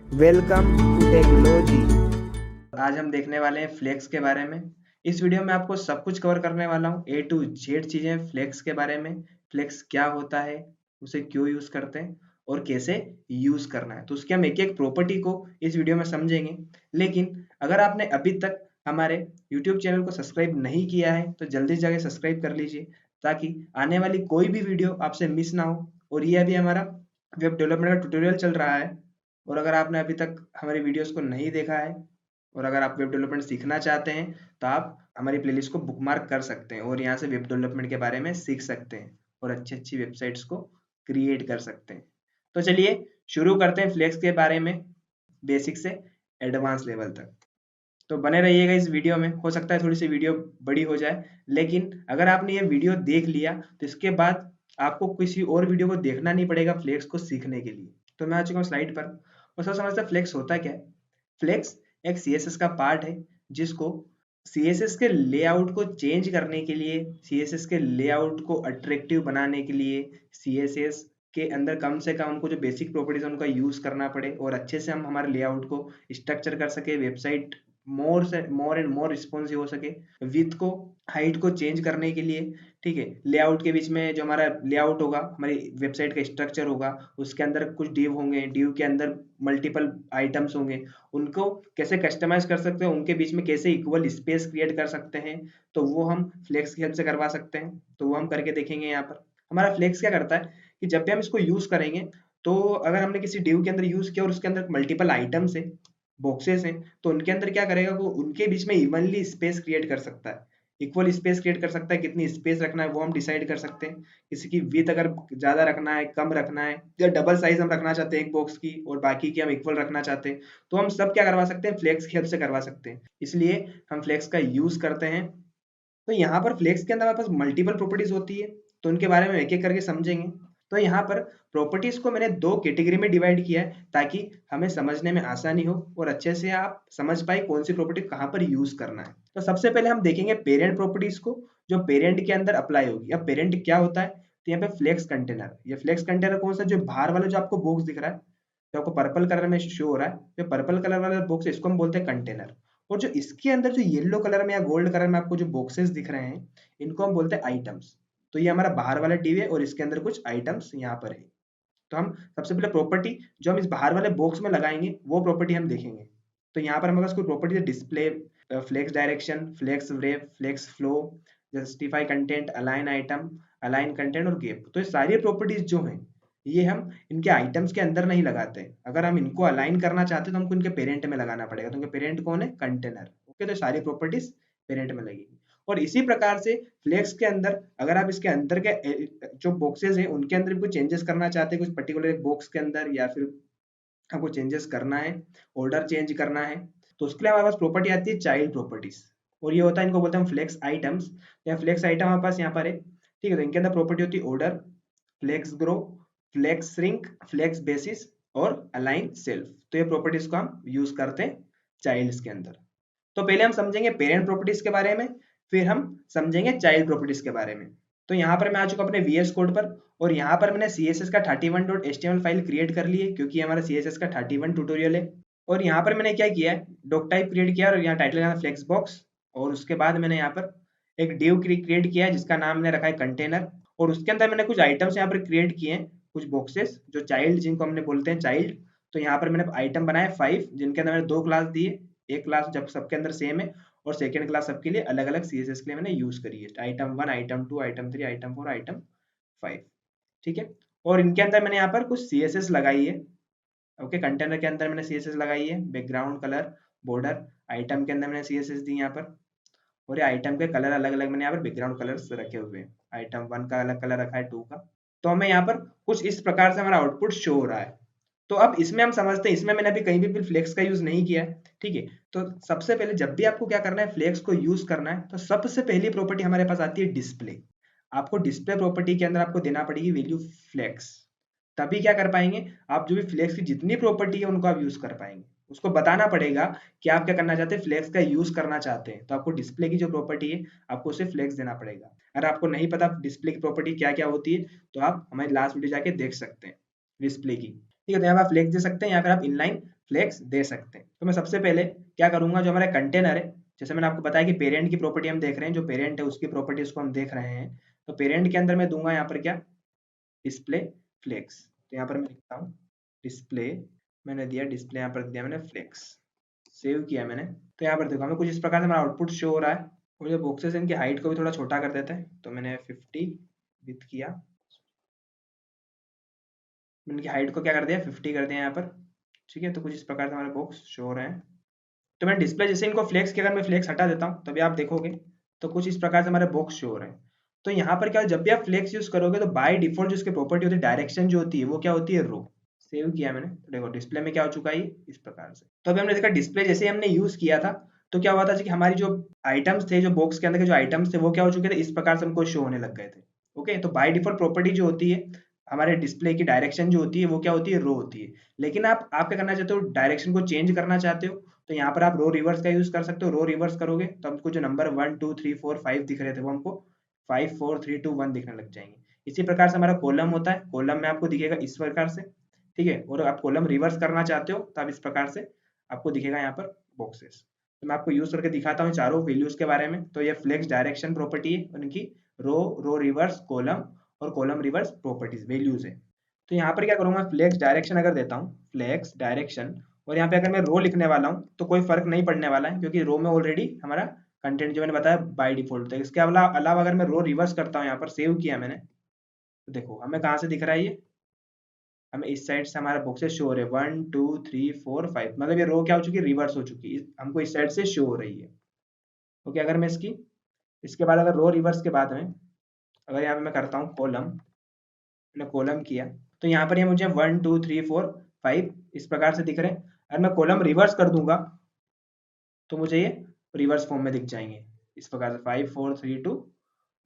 Welcome to technology. आज हम देखने वाले हैं फ्लेक्स के बारे में। इस वीडियो में आपको सब कुछ कवर करने वाला हूँ, ए टू जेड चीज़ें फ्लेक्स के बारे में। फ्लेक्स क्या होता है, उसे क्यों यूज़ करते हैं और कैसे यूज़ करना है, तो उसकी हम एक एक प्रॉपर्टी को इस वीडियो में समझेंगे। लेकिन अगर आपने अभी तक हमारे यूट्यूब चैनल को सब्सक्राइब नहीं किया है तो जल्दी से जाके सब्सक्राइब कर लीजिए, ताकि आने वाली कोई भी वीडियो आपसे मिस ना हो। और ये अभी हमारा वेब डेवलपमेंट का ट्यूटोरियल चल रहा है, और अगर आपने अभी तक हमारी वीडियोस को नहीं देखा है और अगर आप वेब डेवलपमेंट सीखना चाहते हैं तो आप हमारी प्लेलिस्ट को बुकमार्क कर सकते हैं और यहाँ से वेब डेवलपमेंट के बारे में सीख सकते हैं और अच्छी अच्छी वेबसाइट्स को क्रिएट कर सकते हैं। तो चलिए शुरू करते हैं फ्लेक्स के बारे में, बेसिक से एडवांस लेवल तक। तो बने रहिएगा इस वीडियो में। हो सकता है थोड़ी सी वीडियो बड़ी हो जाए, लेकिन अगर आपने ये वीडियो देख लिया तो इसके बाद आपको किसी और वीडियो को देखना नहीं पड़ेगा फ्लेक्स को सीखने के लिए। तो मैं आ चुका हूँ स्लाइड पर, और सब समझते हैं फ्लेक्स होता क्या है। फ्लेक्स एक सीएसएस का पार्ट है, जिसको सीएसएस के लेआउट को चेंज करने के लिए, सीएसएस के लेआउट को अट्रैक्टिव बनाने के लिए, सीएसएस के अंदर कम से कम हमको जो बेसिक प्रॉपर्टीज है उनका यूज करना पड़े और अच्छे से हम हमारे लेआउट को स्ट्रक्चर कर सके, website more and more responsive हो सके, विथ को हाइट को चेंज करने के लिए। ठीक है, लेआउट के बीच में जो हमारा लेआउट होगा, हमारी वेबसाइट का स्ट्रक्चर होगा, उसके अंदर कुछ डिव होंगे, डिव के अंदर मल्टीपल आइटम्स होंगे, उनको कैसे कस्टमाइज कर सकते हैं, उनके बीच में कैसे इक्वल स्पेस क्रिएट कर सकते हैं, तो वो हम फ्लेक्स की हेल्प से करवा सकते हैं। तो वो हम करके देखेंगे। यहाँ पर हमारा फ्लेक्स क्या करता है कि जब भी हम इसको यूज करेंगे, तो अगर हमने किसी डिव के अंदर यूज किया और उसके अंदर मल्टीपल आइटम्स है, बॉक्सेस हैं, तो उनके अंदर क्या करेगा, वो उनके बीच में इवनली स्पेस क्रिएट कर सकता है, इक्वल स्पेस क्रिएट कर सकता है। कितनी स्पेस रखना है वो हम डिसाइड कर सकते हैं। किसी की विड्थ अगर ज्यादा रखना है, कम रखना है, या डबल साइज हम रखना चाहते हैं एक बॉक्स की और बाकी की हम इक्वल रखना चाहते हैं, तो हम सब क्या करवा सकते हैं, फ्लेक्स की हेल्प से करवा सकते हैं। इसलिए हम फ्लेक्स का यूज करते हैं। तो यहाँ पर फ्लेक्स के अंदर हमारे पास मल्टीपल प्रॉपर्टीज होती है, तो उनके बारे में एक एक करके समझेंगे। तो यहाँ पर प्रॉपर्टीज को मैंने दो कैटेगरी में डिवाइड किया है, ताकि हमें समझने में आसानी हो और अच्छे से आप समझ पाए कौन सी प्रॉपर्टी कहाँ पर यूज करना है। तो सबसे पहले हम देखेंगे पेरेंट प्रॉपर्टीज को, जो पेरेंट के अंदर अप्लाई होगी। अब पेरेंट क्या होता है, तो यहाँ पे फ्लेक्स कंटेनर, ये फ्लेक्स कंटेनर कौन सा, जो बाहर वाला जो आपको बॉक्स दिख रहा है, जो आपको पर्पल कलर में शो हो रहा है, जो पर्पल कलर वाला बॉक्स है, इसको हम बोलते हैं कंटेनर। और जो इसके अंदर जो येलो कलर में या गोल्ड कलर में आपको जो बॉक्सेस दिख रहे हैं, इनको हम बोलते हैं आइटम्स। तो ये हमारा बाहर वाला टीवी है और इसके अंदर कुछ आइटम्स यहाँ पर है। तो हम सबसे पहले प्रॉपर्टी जो हम इस बाहर वाले बॉक्स में लगाएंगे वो प्रॉपर्टी हम देखेंगे। तो यहाँ पर हमारे पास कोई प्रॉपर्टी है, display, flex direction, flex wrap, flex flow, justify content, align item, align content और गैप। तो ये सारी प्रॉपर्टीज जो हैं, ये हम इनके आइटम्स के अंदर नहीं लगाते हैं। अगर हम इनको अलाइन करना चाहते हैं तो हमको इनके पेरेंट में लगाना पड़ेगा। तो इनके पेरेंट कौन है, कंटेनर। ओके, तो सारी प्रॉपर्टीज पेरेंट में लगेगी। और इसी प्रकार से फ्लेक्स के अंदर अगर आप इसके अंदर के जो बॉक्सेस हैं उनके अंदर भी कुछ चेंजेस करना चाहते हैं, कुछ पर्टिकुलर एक बॉक्स के अंदर, या फिर आपको चेंजेस करना है, ऑर्डर चेंज करना है, तो उसके लिए हमारे पास प्रॉपर्टी आती है चाइल्ड प्रॉपर्टीज। और ये होता है, इनको बोलते हैं फ्लेक्स आइटम्स, या फ्लेक्स आइटम हमारे पास यहाँ पर है। ठीक है, तो इनके अंदर प्रॉपर्टी होती है order, flex grow, flex shrink, flex basis और अलाइन सेल्फ। तो ये प्रॉपर्टीज को हम यूज करते हैं चाइल्ड्स के अंदर। तो पहले हम समझेंगे पेरेंट प्रॉपर्टीज के बारे में, फिर हम समझेंगे चाइल्ड प्रॉपर्टीज के बारे में। तो यहाँ पर मैं आ चुका अपने VS कोड पर, और यहाँ पर मैंने CSS का 31.html फाइल क्रिएट कर ली है, क्योंकि हमारा CSS का 31 ट्यूटोरियल है। और यहाँ पर मैंने क्या किया है, डॉक टाइप क्रिएट किया और यहाँ टाइटल यहाँ फ्लेक्स बॉक्स, और उसके बाद मैंने यहाँ पर एक डिव क्रिएट किया है जिसका नाम मैंने रखा है कंटेनर। और उसके अंदर मैंने कुछ आइटम्स यहाँ पर क्रिएट किए हैं, कुछ बॉक्सेस जो चाइल्ड, जिनको हमने बोलते हैं चाइल्ड। तो यहाँ पर मैंने आइटम बनाए 5, जिनके अंदर मैंने 2 क्लास दिए। एक क्लास जब सबके अंदर सेम है, और सेकेंड क्लास सबके लिए अलग अलग CSS के लिए मैंने यूज करी है, item 1, item 2, item 3, item 4, item 5। ठीक है, और इनके अंदर मैंने यहाँ पर कुछ CSS लगाई है। ओके, कंटेनर के अंदर मैंने CSS लगाई है, बैकग्राउंड कलर, बॉर्डर। आइटम के अंदर मैंने CSS दी यहाँ पर, और ये आइटम के कलर अलग अलग मैंने यहाँ पर बैकग्राउंड कलर्स रखे हुए हैं। आइटम 1 का अलग कलर रखा है, 2 का। तो हमें यहाँ पर कुछ इस प्रकार से हमारा आउटपुट शो हो रहा है। तो अब इसमें हम समझते हैं, इसमें मैंने अभी कहीं भी फ्लेक्स का यूज नहीं किया है। ठीक है, तो सबसे पहले जब भी आपको क्या करना है, फ्लेक्स को यूज करना है, तो सबसे पहली प्रॉपर्टी हमारे पास आती है डिस्प्ले। आपको डिस्प्ले प्रॉपर्टी के अंदर आपको देना पड़ेगी वैल्यू फ्लेक्स, तभी क्या कर पाएंगे आप, जो भी फ्लेक्स की जितनी प्रॉपर्टी है उनको आप यूज कर पाएंगे। उसको बताना पड़ेगा कि आप क्या करना चाहते हैं, फ्लेक्स का यूज करना चाहते हैं, तो आपको डिस्प्ले की जो प्रॉपर्टी है आपको उसे फ्लेक्स देना पड़ेगा। अगर आपको नहीं पता डिस्प्ले की प्रॉपर्टी क्या क्या होती है, तो आप हमारी लास्ट वीडियो जाके देख सकते हैं डिस्प्ले की। ठीक है, तो यहाँ पर फ्लेक्स दे सकते हैं या फिर आप इनलाइन फ्लेक्स दे सकते हैं। तो मैं सबसे पहले क्या करूंगा, जो हमारा कंटेनर है, जैसे मैंने आपको बताया कि पेरेंट की प्रॉपर्टी हम देख रहे हैं, जो पेरेंट है उसकी प्रॉपर्टी उसको हम देख रहे हैं, तो पेरेंट के अंदर मैं दूंगा यहाँ पर क्या, डिस्प्ले फ्लेक्स। तो यहाँ पर मैं लिखता हूँ डिस्प्ले, मैंने दिया डिस्प्ले, यहाँ पर दिया मैंने फ्लेक्स, सेव किया मैंने। तो यहाँ पर देखो हमें कुछ इस प्रकार से हमारा आउटपुट शो हो रहा है। और जो बॉक्सेस हैं इनकी हाइट को भी थोड़ा छोटा कर देते हैं, तो मैंने 50 विथ किया, मैंने इनकी हाइट को क्या कर दिया 50 कर दिया यहाँ पर। ठीक है, तो कुछ इस प्रकार से हमारे बॉक्स शो हो रहे हैं। तो मैं डिस्प्ले जैसे इनको फ्लेक्स की, अगर मैं फ्लेक्स हटा देता हूँ तभी आप देखोगे तो कुछ इस प्रकार से हमारे बॉक्स शो हो रहे हैं। तो यहाँ पर क्या, जब भी आप फ्लेक्स यूज करोगे तो बाय डिफॉल्ट जो इसकी प्रॉपर्टी होती है, डायरेक्शन जो होती है वो क्या होती है, रो। सेव किया मैंने, तो देखो डिस्प्ले में क्या हो चुका है ये इस प्रकार से। तो अभी हमने देखा डिस्प्ले जैसे ही हमने यूज किया था तो क्या हुआ था कि हमारी जो आइटम्स थे, जो बॉक्स के अंदर के जो आइटम्स थे वो क्या हो चुके थे, इस प्रकार से हमको शो होने लग गए थे। ओके, तो बाय डिफॉल्ट प्रॉपर्टी जो होती है हमारे डिस्प्ले की, डायरेक्शन जो होती है वो क्या होती है, रो होती है। लेकिन आप क्या करना चाहते हो, डायरेक्शन को चेंज करना चाहते हो, तो यहाँ पर आप रो रिवर्स का यूज कर सकते हो। रो रिवर्स करोगे तो हमको जो नंबर 1 2 3 4 5 दिख रहे थे वो हमको 5 4 3 2 1 दिखने लग जाएंगे। इसी प्रकार से हमारा कॉलम होता है, कॉलम में आपको दिखेगा इस प्रकार से। ठीक है, और आप कॉलम रिवर्स करना चाहते हो तो आप इस प्रकार से आपको दिखेगा यहाँ पर बॉक्सेस। तो मैं आपको यूज करके दिखाता हूँ चारों वैल्यूज के बारे में। तो ये फ्लेक्स डायरेक्शन प्रॉपर्टी है उनकी, रो रो रिवर्स कॉलम और कॉलम रिवर्स प्रॉपर्टीज वैल्यूज है। तो यहाँ पर क्या करूंगा, फ्लेक्स डायरेक्शन अगर देता हूँ, फ्लेक्स डायरेक्शन, और यहाँ पे अगर मैं रो लिखने वाला हूँ तो कोई फर्क नहीं पड़ने वाला है, क्योंकि रो में ऑलरेडी हमारा कंटेंट जो मैंने बताया बाय डिफॉल्ट था। इसके अलावा अगर मैं रो रिवर्स करता हूँ, यहाँ पर सेव किया मैंने, तो देखो हमें कहाँ से दिख रहा है ये, हमें इस साइड से हमारा बॉक्सेस शो हो रहे हैं 1 2 3 4 5, मतलब ये रो क्या हो चुकी है, रिवर्स हो चुकी है, हमको इस साइड से शो हो रही है। ओके, अगर मैं इसके बाद अगर रो रिवर्स के बाद में अगर यहाँ पे मैं करता हूँ कॉलम, मैंने कॉलम किया, तो यहाँ पर ये मुझे 1 2 3 4 5 इस प्रकार से दिख रहे हैं। अगर मैं कॉलम रिवर्स कर दूंगा तो मुझे ये रिवर्स फॉर्म में दिख जाएंगे इस प्रकार से 5 4 3 2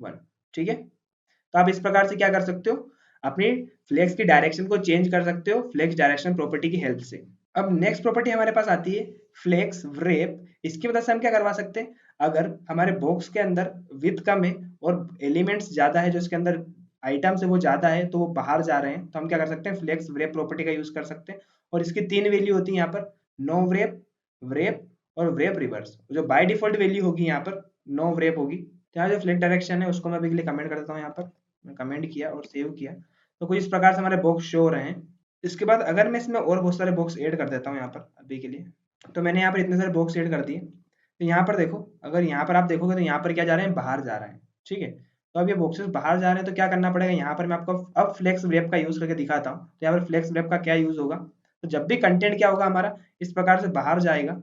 1। ठीक है, तो आप इस प्रकार से क्या कर सकते हो, अपनी फ्लेक्स की डायरेक्शन को चेंज कर सकते हो फ्लेक्स डायरेक्शन प्रॉपर्टी की हेल्प से। अब नेक्स्ट प्रॉपर्टी हमारे पास आती है फ्लेक्स व्रेप। इसकी वजह से हम क्या करवा सकते हैं, अगर हमारे बॉक्स के अंदर विड्थ कम है और एलिमेंट्स ज्यादा है, जो इसके अंदर आइटम्स है वो ज्यादा है, तो वो बाहर जा रहे हैं, तो हम क्या कर सकते हैं, फ्लेक्स व्रेप प्रॉपर्टी का यूज कर सकते हैं। और इसकी 3 वैल्यू होती है यहाँ पर, नो व्रेप, व्रेप और व्रेप रिवर्स। जो बाय डिफॉल्ट वैल्यू होगी यहाँ पर नो व्रेप होगी। तो यहाँ जो फ्लेक्स डायरेक्शन है उसको मैं अभी के लिए कमेंट कर देता हूँ, यहाँ पर मैं कमेंट किया और सेव किया, तो कुछ इस प्रकार से हमारे बॉक्स शो हो रहे हैं। इसके बाद अगर मैं इसमें और बहुत सारे बॉक्स ऐड कर देता हूँ यहाँ पर अभी के लिए, तो मैंने यहाँ पर इतने सारे बॉक्स ऐड कर दिए, तो यहाँ पर देखो, अगर यहाँ पर आप देखोगे तो यहाँ पर क्या जा रहे हैं, बाहर जा रहे हैं। ठीक है, तो अब ये बॉक्सेस बाहर जा रहे हैं तो क्या करना पड़ेगा, यहाँ पर मैं आपको अब फ्लेक्स व्रेप का यूज करके दिखाता हूँ। तो यहाँ पर फ्लेक्स व्रेप का क्या यूज होगा, तो जब भी कंटेंट क्या होगा हमारा इस प्रकार से बाहर जाएगा,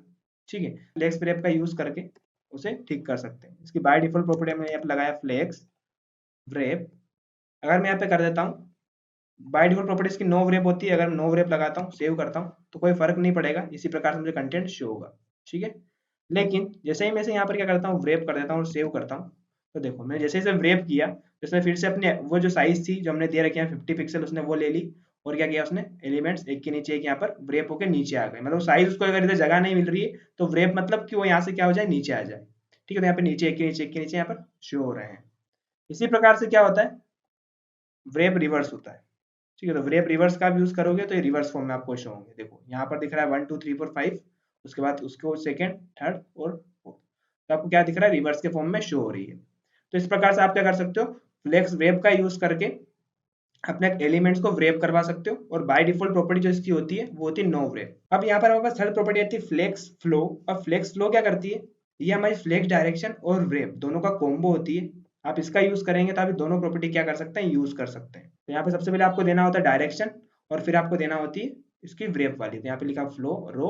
ठीक है, फ्लेक्स व्रेप का यूज करके उसे ठीक कर सकते हैं। इसकी बाय डिफॉल्ट प्रॉपर्टी मैंने यहाँ पे लगाया फ्लेक्स व्रेप। अगर मैं यहाँ पे कर देता हूँ, बाय डिफॉल्ट प्रॉपर्टी इसकी नो व्रेप होती है, अगर नो व्रेप लगाता हूँ सेव करता हूँ तो कोई फर्क नहीं पड़ेगा, इसी प्रकार से मुझे कंटेंट शो होगा। ठीक है, लेकिन जैसे ही मैं से यहाँ पर क्या करता हूँ, व्रेप कर देता हूँ और सेव करता हूँ, तो देखो मैं जैसे इसे व्रेप किया तो इसने फिर से अपने वो जो साइज थी जो हमने दे रखी है 50 पिक्सल, उसने वो ले ली और क्या किया उसने, एलिमेंट्स एक के नीचे एक यहाँ पर व्रेप होकर नीचे आ गए। मतलब साइज उसको अगर इधर जगह नहीं मिल रही है तो व्रेप मतलब कि वो यहाँ से क्या हो जाए, नीचे आ जाए। ठीक है, तो यहाँ पे नीचे एक के नीचे एक के नीचे यहाँ पर शो हो रहे हैं। इसी प्रकार से क्या होता है, व्रेप रिवर्स होता है। ठीक है, तो व्रेप रिवर्स का भी यूज करोगे तो ये रिवर्स फॉर्म में आपको शो होंगे। देखो यहाँ पर दिख रहा है 1 2 3 4 5, उसके बाद उसको सेकंड थर्ड और फोर्थ, तो आपको क्या दिख रहा है, रिवर्स के फॉर्म में शो हो रही है। तो इस प्रकार से आप क्या कर सकते हो, फ्लेक्स व्रेप का यूज करके अपने एलिमेंट्स को व्रेप करवा सकते हो। और बाय डिफॉल्ट प्रॉपर्टी जो इसकी होती है वो होती है नो व्रेप। अब यहाँ पर हमारे पास थर्ड प्रॉपर्टी आती है फ्लेक्स फ्लो। अब फ्लेक्स फ्लो क्या करती है, ये हमारी फ्लेक्स डायरेक्शन और व्रेप दोनों का कॉम्बो होती है। आप इसका यूज करेंगे तो आप दोनों प्रॉपर्टी क्या कर सकते हैं, यूज कर सकते हैं। तो यहाँ पे सबसे पहले आपको देना होता है डायरेक्शन और फिर आपको देना होती है इसकी व्रेप वाली। तो यहाँ पे लिखा फ्लो रो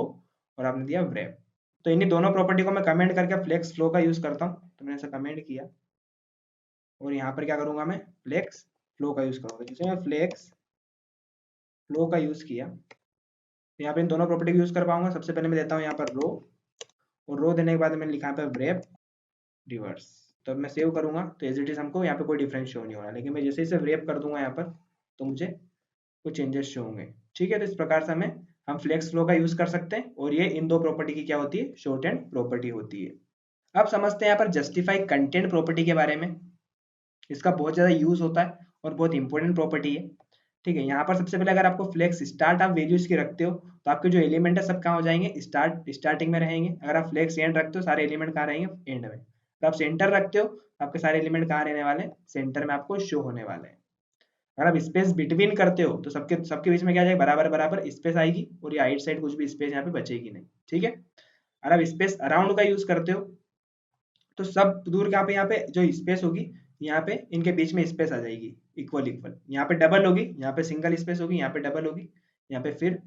और आपने दिया व्रेप। तो इन्हीं दोनों प्रॉपर्टी को मैं कमेंट करके फ्लेक्स फ्लो का यूज करता हूँ, तो मैंने ऐसा कमेंट किया और यहाँ पर क्या करूंगा, मैं फ्लेक्स फ्लो का यूज करूंगा। जैसे मैं फ्लेक्स फ्लो का यूज किया तो यहाँ पे इन दोनों प्रॉपर्टी का यूज कर पाऊंगा। सबसे पहले मैं देता हूँ यहाँ पर रो, और रो देने के बाद मैंने लिखा है यहाँ पे व्रेप रिवर्स। तो अब मैं सेव करूंगा तो एज इट इज हमको यहाँ पे कोई डिफरेंस शो नहीं हो रहा, लेकिन मैं जैसे इसे व्रेप कर दूंगा यहाँ पर तो मुझे कुछ चेंजेस शो होंगे। ठीक है, तो इस प्रकार से हम फ्लेक्स फ्लो का यूज कर सकते हैं और ये इन दो प्रॉपर्टी की क्या होती है, शॉर्ट एंड प्रॉपर्टी होती है। अब समझते हैं यहाँ पर जस्टिफाई कंटेंट प्रॉपर्टी के बारे में। इसका बहुत ज्यादा यूज होता है और बहुत इंपॉर्टेंट प्रॉपर्टी है। ठीक है, यहाँ पर सबसे पहले अगर आपको फ्लेक्स स्टार्ट आप वैल्यूज की रखते हो तो आपके जो एलिमेंट है सब कहाँ हो जाएंगे, स्टार्टिंग में रहेंगे। अगर आप फ्लेक्स एंड रखते हो सारे एलिमेंट कहाँ रहेंगे, एंड में। अगर आप सेंटर रखते हो आपके सारे एलिमेंट कहाँ रहने वाले, सेंटर में आपको शो होने वाले हैं। अगर आप स्पेस बिटवीन करते हो तो सबके सबके बीच में क्या जाएगा, बराबर बराबर स्पेस आएगी और ये राइट साइड कुछ भी स्पेस यहाँ पे बचेगी नहीं। ठीक है, अगर आप स्पेस अराउंड का यूज करते हो तो सब दूर यहाँ पे जो स्पेस होगी यहाँ पे इनके बीच में स्पेस आ जाएगी इक्वल इक्वल। यहाँ पे डबल होगी, यहाँ पे सिंगल स्पेस होगी, यहाँ पे डबल होगी, यहाँ पे फिर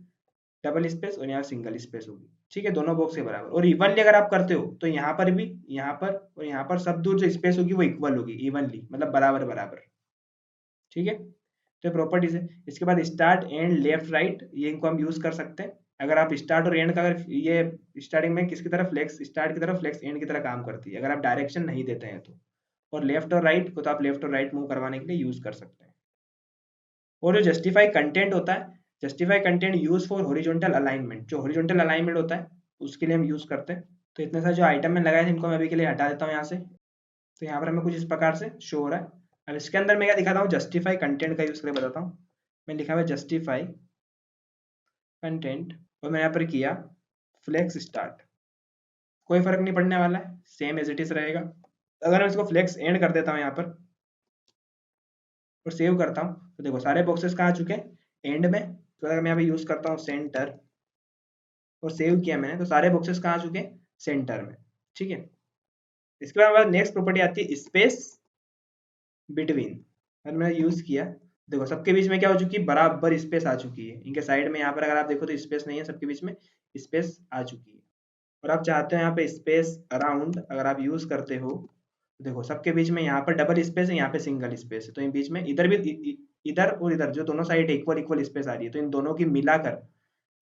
डबल स्पेस और यहाँ सिंगल स्पेस होगी। ठीक है, दोनों बॉक्स के बराबर। और इवनली अगर आप करते हो तो यहाँ पर भी, यहाँ पर और यहाँ पर सब दूर जो स्पेस होगी वो इक्वल होगी, इवनली मतलब बराबर बराबर। ठीक है, तो प्रॉपर्टीज है। इसके बाद स्टार्ट एंड लेफ्ट राइट, ये इनको हम यूज कर सकते हैं। अगर आप स्टार्ट और एंड का, अगर ये स्टार्टिंग में किसकी तरफ, फ्लेक्स स्टार्ट की तरफ, फ्लेक्स एंड की तरह काम करती है अगर आप डायरेक्शन नहीं देते हैं तो। और लेफ्ट और राइट को तो आप लेफ्ट और राइट मूव करवाने के लिए यूज कर सकते हैं। और जो जस्टिफाई कंटेंट होता है, justify content use for horizontal alignment, जो हॉरिजॉन्टल अलाइनमेंट होता है उसके लिए हम यूज करते हैं। तो इतने सारे जो आइटम में लगाए थे इनको मैं अभी के लिए हटा देता हूँ यहाँ से। तो यहाँ पर हमें कुछ इस प्रकार से शो हो रहा है। अब इसके अंदर मैं क्या दिखाता हूँ, जस्टिफाई कंटेंट का यूज करके बताता हूँ। मैं लिखा हुआ जस्टिफाई कंटेंट और मैं यहाँ पर किया फ्लेक्स स्टार्ट, कोई फर्क नहीं पड़ने वाला है, सेम एज इट इज रहेगा। अगर मैं इसको फ्लेक्स एंड कर देता हूँ यहाँ पर और सेव करता हूँ तो देखो सारे बॉक्सेस कहाँ आ चुके हैं, एंड में। तो अगर मैं यहाँ पे यूज करता हूँ सेंटर और सेव किया मैंने तो सारे बॉक्सेस कहाँ आ चुके हैं, सेंटर में। ठीक है, इसके बाद नेक्स्ट प्रॉपर्टी आती है स्पेस बिटवीन। अगर मैंने यूज किया देखो सबके बीच में क्या हो चुकी है, बराबर स्पेस आ चुकी है। इनके साइड में यहाँ पर अगर आप देखो तो स्पेस नहीं है, सबके बीच में स्पेस आ चुकी है। और आप चाहते हो यहाँ पे स्पेस अराउंड अगर आप यूज करते हो तो देखो सबके बीच में यहाँ पर डबल स्पेस है, यहाँ पे सिंगल स्पेस है। तो इन बीच में इधर भी इधर और इधर जो दोनों साइड इक्वल इक्वल स्पेस आ रही है, तो इन दोनों की मिलाकर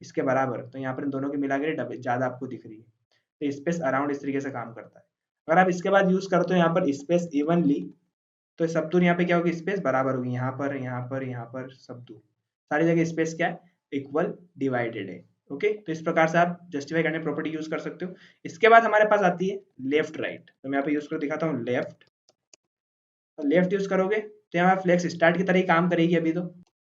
इसके बराबर, तो यहाँ पर इन दोनों की मिलाकर डबल ज्यादा आपको दिख रही है। तो स्पेस अराउंड इस तरीके से काम करता है। अगर आप इसके बाद यूज करते हो यहाँ पर स्पेस इवनली, तो सब दूर यहाँ पे क्या होगी, स्पेस बराबर होगी, यहाँ पर यहाँ पर यहाँ पर सब दूर सारी जगह स्पेस क्या है, इक्वल डिवाइडेड है। ओके, तो इस प्रकार से आप जस्टिफाई करने प्रॉपर्टी यूज कर सकते हो। इसके बाद हमारे पास आती है लेफ्ट राइट। तो मैं यहाँ पे यूज कर दिखाता हूँ लेफ्ट। तो लेफ्ट यूज करोगे तो यहाँ फ्लेक्स स्टार्ट की तरह ही काम करेगी अभी। तो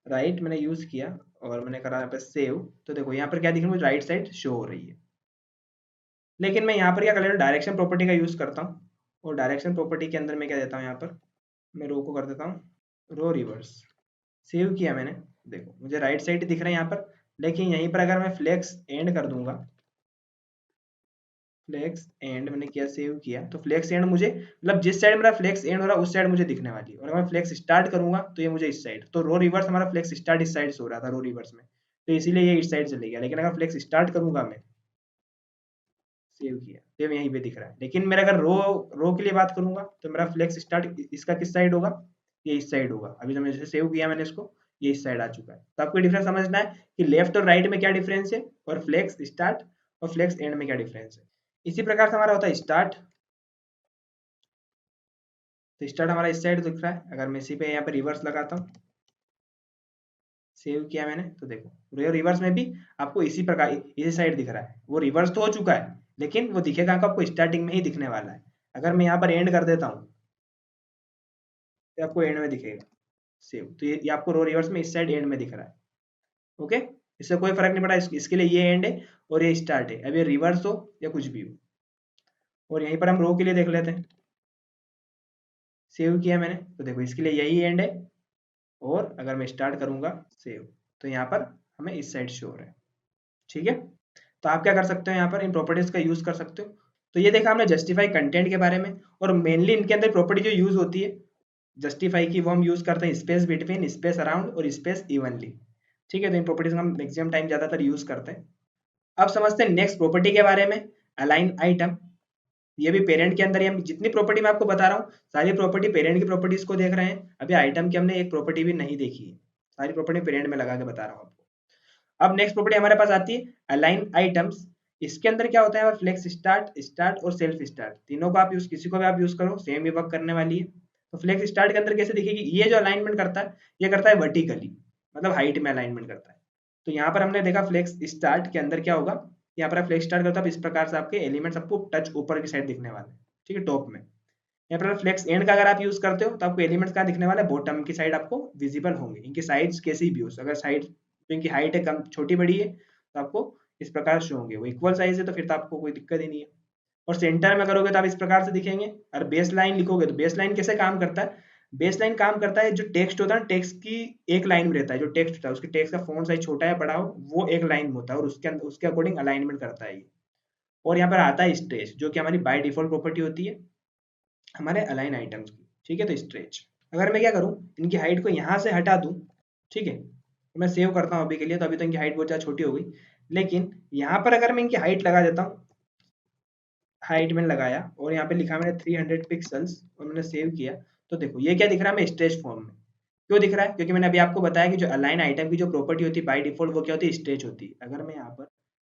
राइट मैंने यूज किया और मैंने करा यहाँ पे सेव, तो देखो यहाँ पर क्या दिख रहा है, राइट साइड शो हो रही है। लेकिन मैं यहाँ पर क्या कर लेता हूँ, डायरेक्शन प्रॉपर्टी का यूज करता हूँ। और डायरेक्शन प्रॉपर्टी के अंदर मैं क्या देता हूँ, यहाँ पर मैं रो को कर देता हूँ रो रिवर्स। सेव किया मैंने, देखो मुझे राइट साइड दिख रहा है यहाँ पर। लेकिन यहीं पर अगर मैं फ्लेक्स एंड कर दूंगा, फ्लेक्स एंड मैंने किया, सेव किया, तो फ्लेक्स एंड मुझे मतलब जिस साइड मेरा फ्लेक्स एंड हो रहा है उस साइड मुझे दिखने वाली है। और अगर मैं फ्लेक्स स्टार्ट करूंगा तो ये मुझे इस साइड। तो रो रिवर्स हमारा फ्लेक्स स्टार्ट इस साइड से हो रहा था रो रिवर्स में, तो इसीलिए ये इस साइड चले गया। लेकिन अगर फ्लेक्स स्टार्ट करूंगा मैं, सेव किया, तो ये यहीं पे दिख रहा है। लेकिन मेरा अगर रो के लिए बात करूंगा तो मेरा फ्लेक्स स्टार्ट इसका किस साइड होगा, ये इस साइड होगा। अभी तो मैं जैसे सेव किया मैंने इसको, ये इस साइड आ चुका है। तो आपको डिफरेंस समझना है कि लेफ्ट और राइट में क्या डिफरेंस है, और फ्लेक्स स्टार्ट और फ्लेक्स एंड में क्या डिफरेंस है। इसी प्रकार से हमारा होता है स्टार्ट। तो स्टार्ट हमारा इस साइड दिख रहा है। अगर मैं इसी पे यहाँ पे रिवर्स लगाता हूँ, सेव किया मैंने, तो देखो रिवर्स में भी आपको इसी प्रकार इसी साइड दिख रहा है। वो रिवर्स तो हो चुका है लेकिन वो दिखेगा आपको स्टार्टिंग में ही दिखने वाला है। अगर मैं यहाँ पर एंड कर देता हूँ तो आपको एंड में दिखेगा सेव। तो ये आपको रो रिवर्स में इस साइड एंड में दिख रहा है। ओके, इससे कोई फर्क नहीं पड़ा, इसके लिए ये एंड है और ये स्टार्ट है। अब ये रिवर्स हो या कुछ भी हो। और यहीं पर हम रो के लिए देख लेते हैं, सेव किया मैंने, तो देखो इसके लिए यही एंड है। और अगर मैं स्टार्ट करूंगा सेव, तो यहाँ पर हमें इस साइड शो हो रहा है। ठीक है, तो आप क्या कर सकते हो, यहाँ पर इन प्रॉपर्टीज का यूज कर सकते हो। तो ये देखा हमने जस्टिफाई कंटेंट के बारे में। और मेनली इनके अंदर प्रॉपर्टी जो यूज होती है जस्टिफाई की, वो हम यूज करते हैं स्पेस बिटवीन, स्पेस अराउंड और स्पेस इवनली। ठीक है, तो इन प्रॉपर्टीज का हम मैक्सिमम टाइम ज्यादातर यूज करते हैं। अब समझते हैं नेक्स्ट प्रॉपर्टी के बारे में, अलाइन आइटम। ये भी पेरेंट के अंदर ही, हम जितनी प्रॉपर्टी मैं आपको बता रहा हूँ सारी प्रॉपर्टी पेरेंट की प्रॉपर्टीज को देख रहे हैं। अभी आइटम की हमने एक प्रॉपर्टी भी नहीं देखी है, सारी प्रॉपर्टी पेरेंट में लगा के बता रहा हूँ आपको। अब नेक्स्ट प्रॉपर्टी हमारे पास आती है अलाइन आइटम्स। इसके अंदर क्या होता है, फ्लेक्स स्टार्ट, स्टार्ट और सेल्फ स्टार्ट, तीनों को आप यूज, किसी को भी आप यूज करो सेम ही वर्क करने वाली है। तो फ्लेक्स स्टार्ट के अंदर कैसे दिखेगी, ये जो अलाइनमेंट करता है ये करता है वर्टिकली, मतलब हाइट में अलाइनमेंट करता है। तो यहाँ पर हमने देखा फ्लेक्स स्टार्ट के अंदर क्या होगा, यहाँ पर फ्लेक्स स्टार्ट करता है इस प्रकार से आपके एलिमेंट्स आपको टच ऊपर की साइड दिखने वाले हैं। ठीक है, टॉप में। यहाँ पर फ्लेक्स एंड का अगर आप यूज करते हो तो आपको एलिमेंट्स कहाँ दिखने वाला है, बॉटम की साइड आपको विजिबल होंगे, इनकी साइड्स कैसी भी हो, अगर साइड इनकी हाइट है कम छोटी बड़ी है तो आपको इस प्रकार से होंगे, वो इक्वल साइज है तो फिर तो आपको कोई दिक्कत ही नहीं है। और सेंटर में करोगे तो आप इस प्रकार से दिखेंगे। और बेस लाइन लिखोगे तो बेस लाइन कैसे काम करता है, बेस लाइन काम करता है जो टेक्स्ट होता है ना, टेक्स्ट की एक लाइन में रहता है, जो टेक्स्ट होता है उसके टेक्स्ट का फॉन्ट साइज छोटा है बड़ा हो वो एक लाइन में होता है और उसके अकॉर्डिंग अलाइनमेंट करता है ये। और यहाँ पर आता है स्ट्रेच जो कि हमारी बाय डिफॉल्ट प्रॉपर्टी होती है हमारे अलाइन आइटम्स की, ठीक है। तो स्ट्रेच अगर मैं क्या करूँ, इनकी हाइट को यहाँ से हटा दूँ, ठीक है, तो मैं सेव करता हूँ अभी के लिए, तो अभी तो इनकी हाइट बहुत ज़्यादा छोटी हो गई, लेकिन यहाँ पर अगर मैं इनकी हाइट लगा देता हूँ, हाइट मैंने लगाया और यहाँ पे लिखा मैंने 300 पिक्सल्स और मैंने सेव किया, तो देखो ये क्या दिख रहा है, मैं स्ट्रेच फॉर्म में। क्यों दिख रहा है, क्योंकि मैंने अभी आपको बताया कि जो अलाइन आइटम की जो प्रॉपर्टी होती है बाय डिफॉल्ट वो क्या होती है, स्ट्रेच होती है। अगर मैं यहाँ पर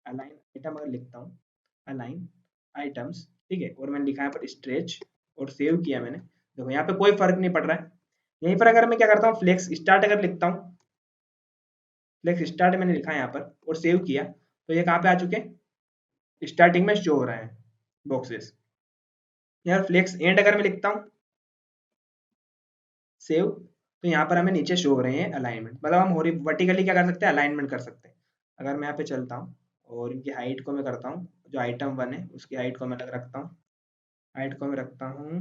अलाइन आइटम अगर लिखता हूँ, अलाइन आइटम्स, ठीक है, और मैंने लिखा है पर स्ट्रेच और सेव किया मैंने, देखो यहाँ पे कोई फर्क नहीं पड़ रहा है। यहीं पर अगर मैं क्या करता हूँ, फ्लेक्स स्टार्ट अगर लिखता हूँ, फ्लेक्स स्टार्ट मैंने लिखा है यहाँ पर और सेव किया, तो ये कहाँ पे आ चुके हैं, स्टार्टिंग में शो हो रहे हैं बॉक्सेस। यार फ्लेक्स एंड अगर मैं लिखता हूँ, सेव, तो यहाँ पर हमें नीचे शो हो रहे हैं अलाइनमेंट, मतलब हम वर्टिकली क्या कर सकते हैं, अलाइनमेंट कर सकते हैं। अगर मैं यहाँ पे चलता हूँ और इनकी हाइट को मैं करता हूँ, जो आइटम 1 है उसकी हाइट को मैं अलग रखता हूँ, हाइट को मैं रखता हूँ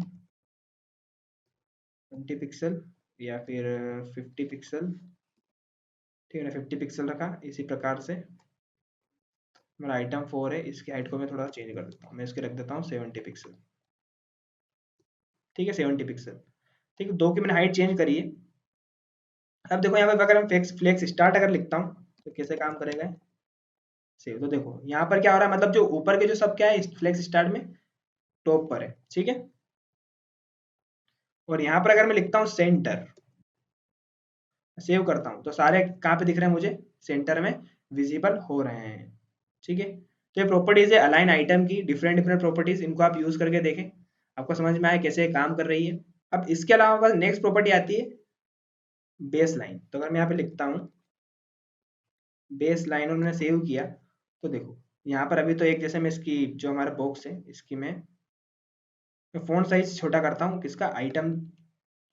20 पिक्सल या फिर 50 पिक्सल, ठीक है ना, 50 पिक्सल रखा। इसी प्रकार से मेरा आइटम 4 है, इसकी हाइट को मैं थोड़ा चेंज कर देता हूँ, मैं इसकी रख देता हूँ 70 पिक्सल, ठीक है, 70 पिक्सल, ठीक है। दो की मैंने हाइट चेंज करी है। अब देखो यहाँ पे अगर मैं फ्लेक्स फ्लेक्स स्टार्ट अगर लिखता हूँ तो कैसे काम करेगा, सेव, तो देखो यहाँ पर क्या हो रहा है, मतलब जो ऊपर के जो सब क्या है फ्लेक्स स्टार्ट में टॉप पर है, ठीक है। और यहाँ पर अगर मैं लिखता हूँ सेंटर, सेव करता हूँ, तो सारे कहाँ पे दिख रहे हैं मुझे, सेंटर में विजिबल हो रहे हैं, ठीक है। तो ये प्रॉपर्टीज है अलाइन आइटम की, डिफरेंट डिफरेंट प्रॉपर्टीज, इनको आप यूज करके देखें, आपको समझ में आए कैसे ये काम कर रही है। अब इसके अलावा बस नेक्स्ट प्रॉपर्टी आती है बेस लाइन। तो अगर मैं यहाँ पे लिखता हूँ बेस लाइन और मैंने सेव किया, तो देखो यहाँ पर अभी तो एक जैसे मैं इसकी जो हमारा बॉक्स है इसकी मैं फ़ॉन्ट साइज छोटा करता हूँ, किसका, आइटम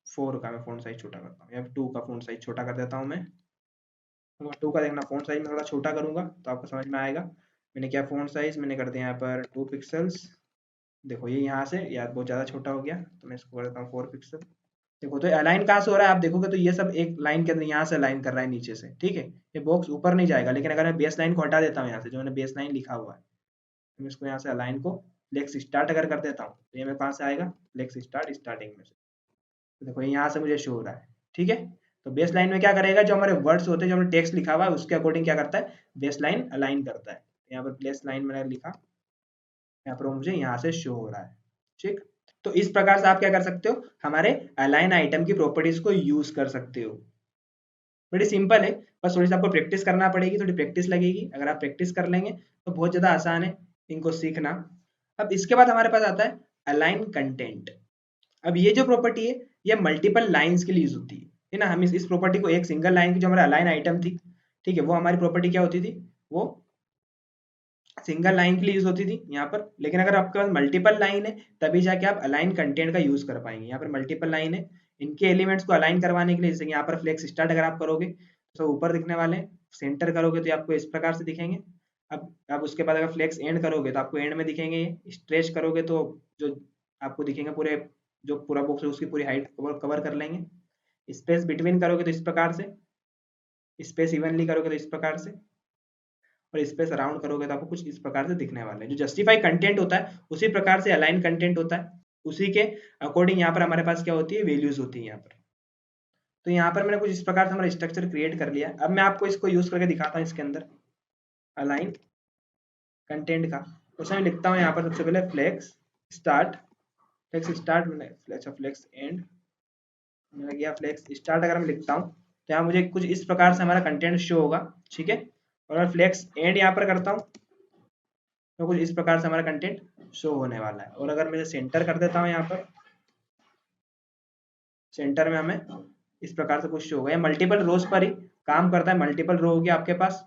4 का मैं फ़ॉन्ट साइज छोटा करता हूँ, या 2 का फ़ॉन्ट साइज छोटा कर देता हूँ मैं। तो 2 का देखना फ़ॉन्ट साइज में थोड़ा छोटा करूँगा तो आपको समझ में आएगा। मैंने क्या फ़ॉन्ट साइज मैंने कर दिया यहाँ पर 2 पिक्सल्स, देखो ये यहाँ से या बहुत ज़्यादा छोटा हो गया तो मैं इसको कर देता हूँ 4 पिक्सल। देखो तो अलाइन कहाँ से हो रहा है, आप देखोगे तो ये सब एक लाइन के अंदर यहाँ से अलाइन कर रहा है नीचे से, ठीक है। ये बॉक्स ऊपर नहीं जाएगा, लेकिन अगर मैं बेस लाइन को हटा देता हूँ यहाँ से, जो मैंने बेस लाइन लिखा हुआ है, मैं इसको यहाँ से अलाइन को फ्लेक्स स्टार्ट अगर कर देता हूँ तो ये मेरे कहाँ से आएगा, फ्लेक्स स्टार्ट स्टार्टिंग में से, तो देखो यहाँ से मुझे शो हो रहा है, ठीक है। तो बेस लाइन में क्या करेगा, जो हमारे वर्ड्स होते हैं, जो हमने टेक्स्ट लिखा हुआ है उसके अकॉर्डिंग क्या करता है, बेस लाइन अलाइन करता है। यहाँ पर बेस लाइन मैंने लिखा, यहाँ पर वो मुझे यहाँ से शो हो रहा है, ठीक। तो इस प्रकार से आप क्या कर सकते हो, हमारे अलाइन आइटम की प्रॉपर्टीज को यूज कर सकते हो। बड़ी सिंपल है, बस थोड़ी सी आपको प्रैक्टिस करना पड़ेगी, थोड़ी प्रैक्टिस लगेगी, अगर आप प्रैक्टिस कर लेंगे तो बहुत ज़्यादा आसान है इनको सीखना। अब इसके बाद हमारे पास आता है अलाइन कंटेंट। अब ये जो प्रॉपर्टी है ये मल्टीपल लाइंस के लिए यूज होती है ना। हम इस प्रॉपर्टी को एक सिंगल लाइन की जो हमारा अलाइन आइटम थी, ठीक है, वो हमारी प्रॉपर्टी क्या होती थी, वो सिंगल लाइन के लिए यूज होती थी यहाँ पर। लेकिन अगर आपके पास मल्टीपल लाइन है तभी जाके आप अलाइन कंटेंट का यूज कर पाएंगे। यहाँ पर मल्टीपल लाइन है, इनके एलिमेंट्स को अलाइन करवाने के लिए, जैसे यहाँ पर फ्लेक्स स्टार्ट अगर आप करोगे तो ऊपर दिखने वाले, सेंटर करोगे तो आपको इस प्रकार से दिखेंगे। अब उसके बाद अगर फ्लेक्स एंड करोगे तो आपको एंड में दिखेंगे, ये स्ट्रेच करोगे तो जो आपको दिखेंगे पूरे, जो पूरा बॉक्स है उसकी पूरी हाइट कवर कर लेंगे। स्पेस बिटवीन करोगे तो इस प्रकार से, स्पेस इवनली करोगे तो इस प्रकार से, और स्पेस अराउंड करोगे तो आपको कुछ इस प्रकार से दिखने वाला है। जो जस्टिफाई कंटेंट होता है उसी प्रकार से अलाइन कंटेंट होता है, उसी के अकॉर्डिंग यहाँ पर हमारे पास क्या होती है, वैल्यूज होती है यहाँ पर। तो यहाँ पर मैंने कुछ इस प्रकार से हमारा स्ट्रक्चर क्रिएट कर लिया। अब मैं आपको इसको यूज करके दिखाता हूँ इसके अंदर अलाइन कंटेंट का। उसमें मैं लिखता हूँ यहाँ पर सबसे पहले फ्लेक्स स्टार्ट, फ्लेक्स स्टार्ट मैंने फ्लेक्स एंड मैंने किया, फ्लेक्स स्टार्ट अगर मैं लिखता हूँ तो यहाँ मुझे कुछ इस प्रकार से हमारा कंटेंट शो होगा, ठीक है। और मैं फ्लेक्स एंड यहाँ पर करता हूँ तो कुछ इस प्रकार से हमारा कंटेंट शो होने वाला है। और अगर मैं सेंटर कर देता हूँ यहाँ पर, सेंटर में हमें इस प्रकार से कुछ शो होगा। मल्टीपल रोज पर ही काम करता है, मल्टीपल रो होगी आपके पास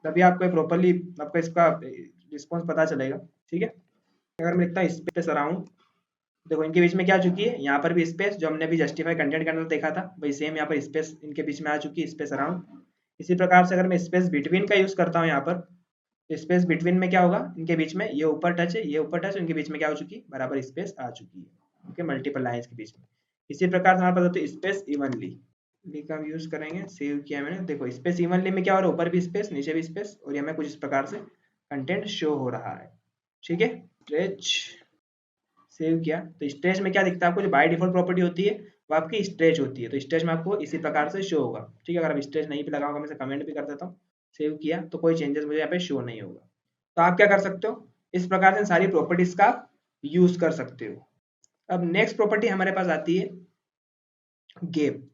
तभी आपको प्रॉपरली आपको इसका रिस्पॉन्स पता चलेगा, ठीक है। अगर मैं लिखता हूँ स्पेस अराउंड, देखो इनके बीच में क्या आ चुकी है, यहाँ पर भी स्पेस, जो हमने भी जस्टिफाई कंटेंट के अंदर देखा था वही सेम यहाँ पर स्पेस इनके बीच में आ चुकी है, स्पेस अराउंड। इसी प्रकार से अगर मैं स्पेस बिटवीन का यूज करता हूँ यहाँ पर, तो स्पेस बिटवीन में क्या होगा, इनके बीच में ये ऊपर टच है, ये ऊपर टच, इनके बीच में क्या हो चुकी है, बराबर स्पेस आ चुकी है। ओके, मल्टीपल लाइंस के बीच में। इसी प्रकार से हमारे पास होती है स्पेस इवनली, का हम यूज करेंगे, सेव किया मैंने। देखो स्पेस इवनली में क्या हो रहा है, ऊपर भी स्पेस नीचे भी स्पेस, और ये हमें कुछ इस प्रकार से कंटेंट शो हो रहा है। ठीक है, स्ट्रेच सेव किया, तो स्ट्रेच में क्या दिखता है आपको, जो बाय डिफॉल्ट प्रॉपर्टी होती है वो आपकी स्ट्रेच होती है, तो स्ट्रेच में आपको इसी प्रकार से शो होगा। ठीक है, अगर आप स्ट्रेच नहीं भी लगाओगे, मैं कमेंट भी कर देता हूँ, सेव किया तो कोई चेंजेस मुझे यहाँ पे शो नहीं होगा। तो आप क्या कर सकते हो, इस प्रकार से सारी प्रॉपर्टीज का आप यूज कर सकते हो। अब नेक्स्ट प्रॉपर्टी हमारे पास आती है गैप।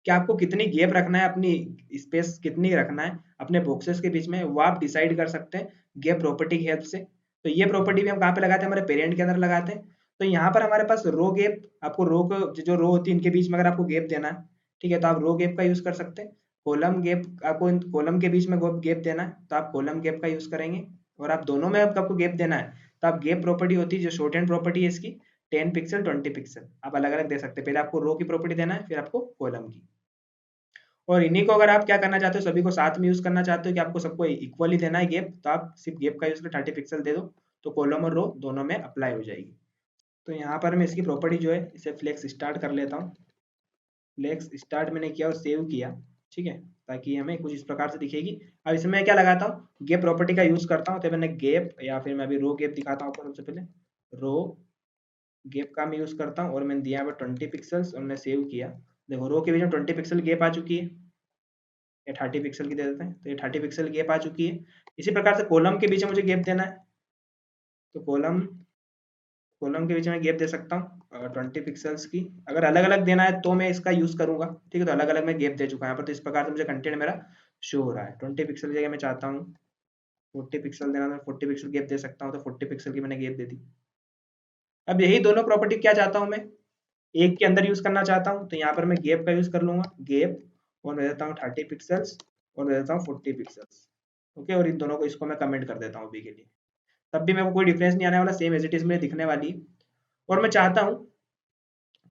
कि आपको कितनी गैप रखना है, अपनी स्पेस कितनी रखना है अपने बॉक्सेस के बीच में, वो आप डिसाइड कर सकते हैं गैप प्रॉपर्टी की हेल्प से। तो ये प्रॉपर्टी भी हम कहाँ पे लगाते हैं, हमारे पेरेंट के अंदर लगाते हैं। तो यहाँ पर हमारे पास रो गैप, आपको रो को, जो रो होती है इनके बीच में अगर आपको गैप देना है, ठीक है, तो आप रो गैप का यूज कर सकते हैं। कॉलम गैप, आपको इन कॉलम के बीच में गैप देना है तो आप कॉलम गैप का यूज करेंगे। और आप दोनों में आपको गैप देना है तो आप गैप प्रॉपर्टी होती है, जो शॉर्ट हैंड प्रॉपर्टी है इसकी, 10 पिक्सल 20 पिक्सल, आप अलग अलग दे सकते हैं। पहले आपको रो की प्रॉपर्टी देना है, फिर आपको कॉलम की। और इन्हीं को अगर आप क्या करना चाहते हो, सभी को साथ में यूज करना चाहते हो कि आपको सबको इक्वली देना है गैप, तो आप सिर्फ गैप का यूज कर 30 पिक्सल दे दो, तो कॉलम और रो दोनों में अप्लाई हो जाएगी। तो यहाँ पर मैं इसकी प्रॉपर्टी जो है, इसे फ्लेक्स स्टार्ट कर लेता हूँ। फ्लेक्स स्टार्ट मैंने किया और सेव किया, ठीक है, ताकि हमें कुछ इस प्रकार से दिखेगी। अब इसमें मैं क्या लगाता हूँ, गैप प्रॉपर्टी का यूज करता हूँ। तो मैंने गैप, या फिर मैं अभी रो गैप दिखाता हूँ आपको। सबसे पहले रो गैप का मैं यूज करता हूँ, और मैंने दिया है 20 पिक्सल्स, और मैंने सेव किया। देखो रो के बीच में 20 पिक्सल गैप आ चुकी है, ये 30 पिक्सल की दे देते हैं, तो ये 30 पिक्सल गैप आ चुकी है। इसी प्रकार से कॉलम के बीच में मुझे गैप देना है, तो कॉलम कॉलम के बीच में गैप दे सकता हूँ 20 पिक्सल्स की। अगर अलग अलग देना है तो मैं इसका यूज करूंगा, ठीक है। तो अलग अलग मैं गैप दे चुका है यहाँ पर, तो इस प्रकार से मुझे कंटेंट मेरा शो हो रहा है। 20 पिक्सल की जगह मैं चाहता हूँ 40 पिक्सल देना, तो 40 पिक्सल गैप दे सकता हूँ, तो 40 पिक्सल की मैंने गैप दे दी। अब यही दोनों प्रॉपर्टी क्या चाहता हूँ मैं, एक के अंदर यूज करना चाहता हूँ, तो यहाँ पर मैं गैप का यूज कर लूंगा, गैप, और मैं देता हूँ 30 पिक्सल्स, और मैं देता हूँ 40 पिक्सल्स। ओके, और इन दोनों को, इसको मैं कमेंट कर देता हूँ अभी के लिए। तब भी मेरे को कोई डिफरेंस नहीं आने वाला, सेम एज इट इज में दिखने वाली है। और मैं चाहता हूँ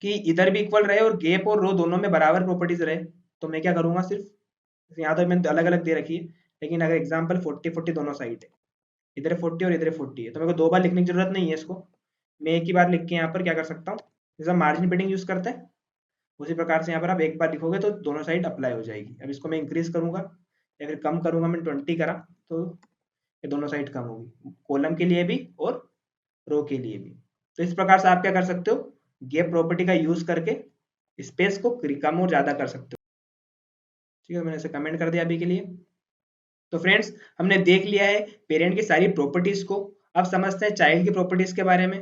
कि इधर भी इक्वल रहे और गैप और रो दोनों में बराबर प्रॉपर्टीज रहे, तो मैं क्या करूंगा, सिर्फ यहाँ तो मैंने अलग अलग दे रखी है, लेकिन अगर एग्जाम्पल 40-40 दोनों साइड है, इधर 40 और इधर 40 है, तो मेरे को दो बार लिखने की जरूरत नहीं है इसको। मैं एक ही बार लिख के यहाँ पर क्या कर सकता हूँ, जैसा मार्जिन पेडिंग यूज करते हैं उसी प्रकार से यहाँ पर आप एक बार लिखोगे तो दोनों साइड अप्लाई हो जाएगी। अब इसको मैं इंक्रीज करूंगा या फिर कम करूंगा, मैंने 20 करा, तो ये दोनों साइड कम होगी, कॉलम के लिए भी और रो के लिए भी। तो इस प्रकार से आप क्या कर सकते हो, गैप प्रॉपर्टी का यूज करके स्पेस को कम और ज्यादा कर सकते हो। ठीक है, मैंने इसे कमेंट कर दिया अभी के लिए। तो फ्रेंड्स, हमने देख लिया है पेरेंट की सारी प्रॉपर्टीज को। अब समझते हैं चाइल्ड की प्रॉपर्टीज के बारे में।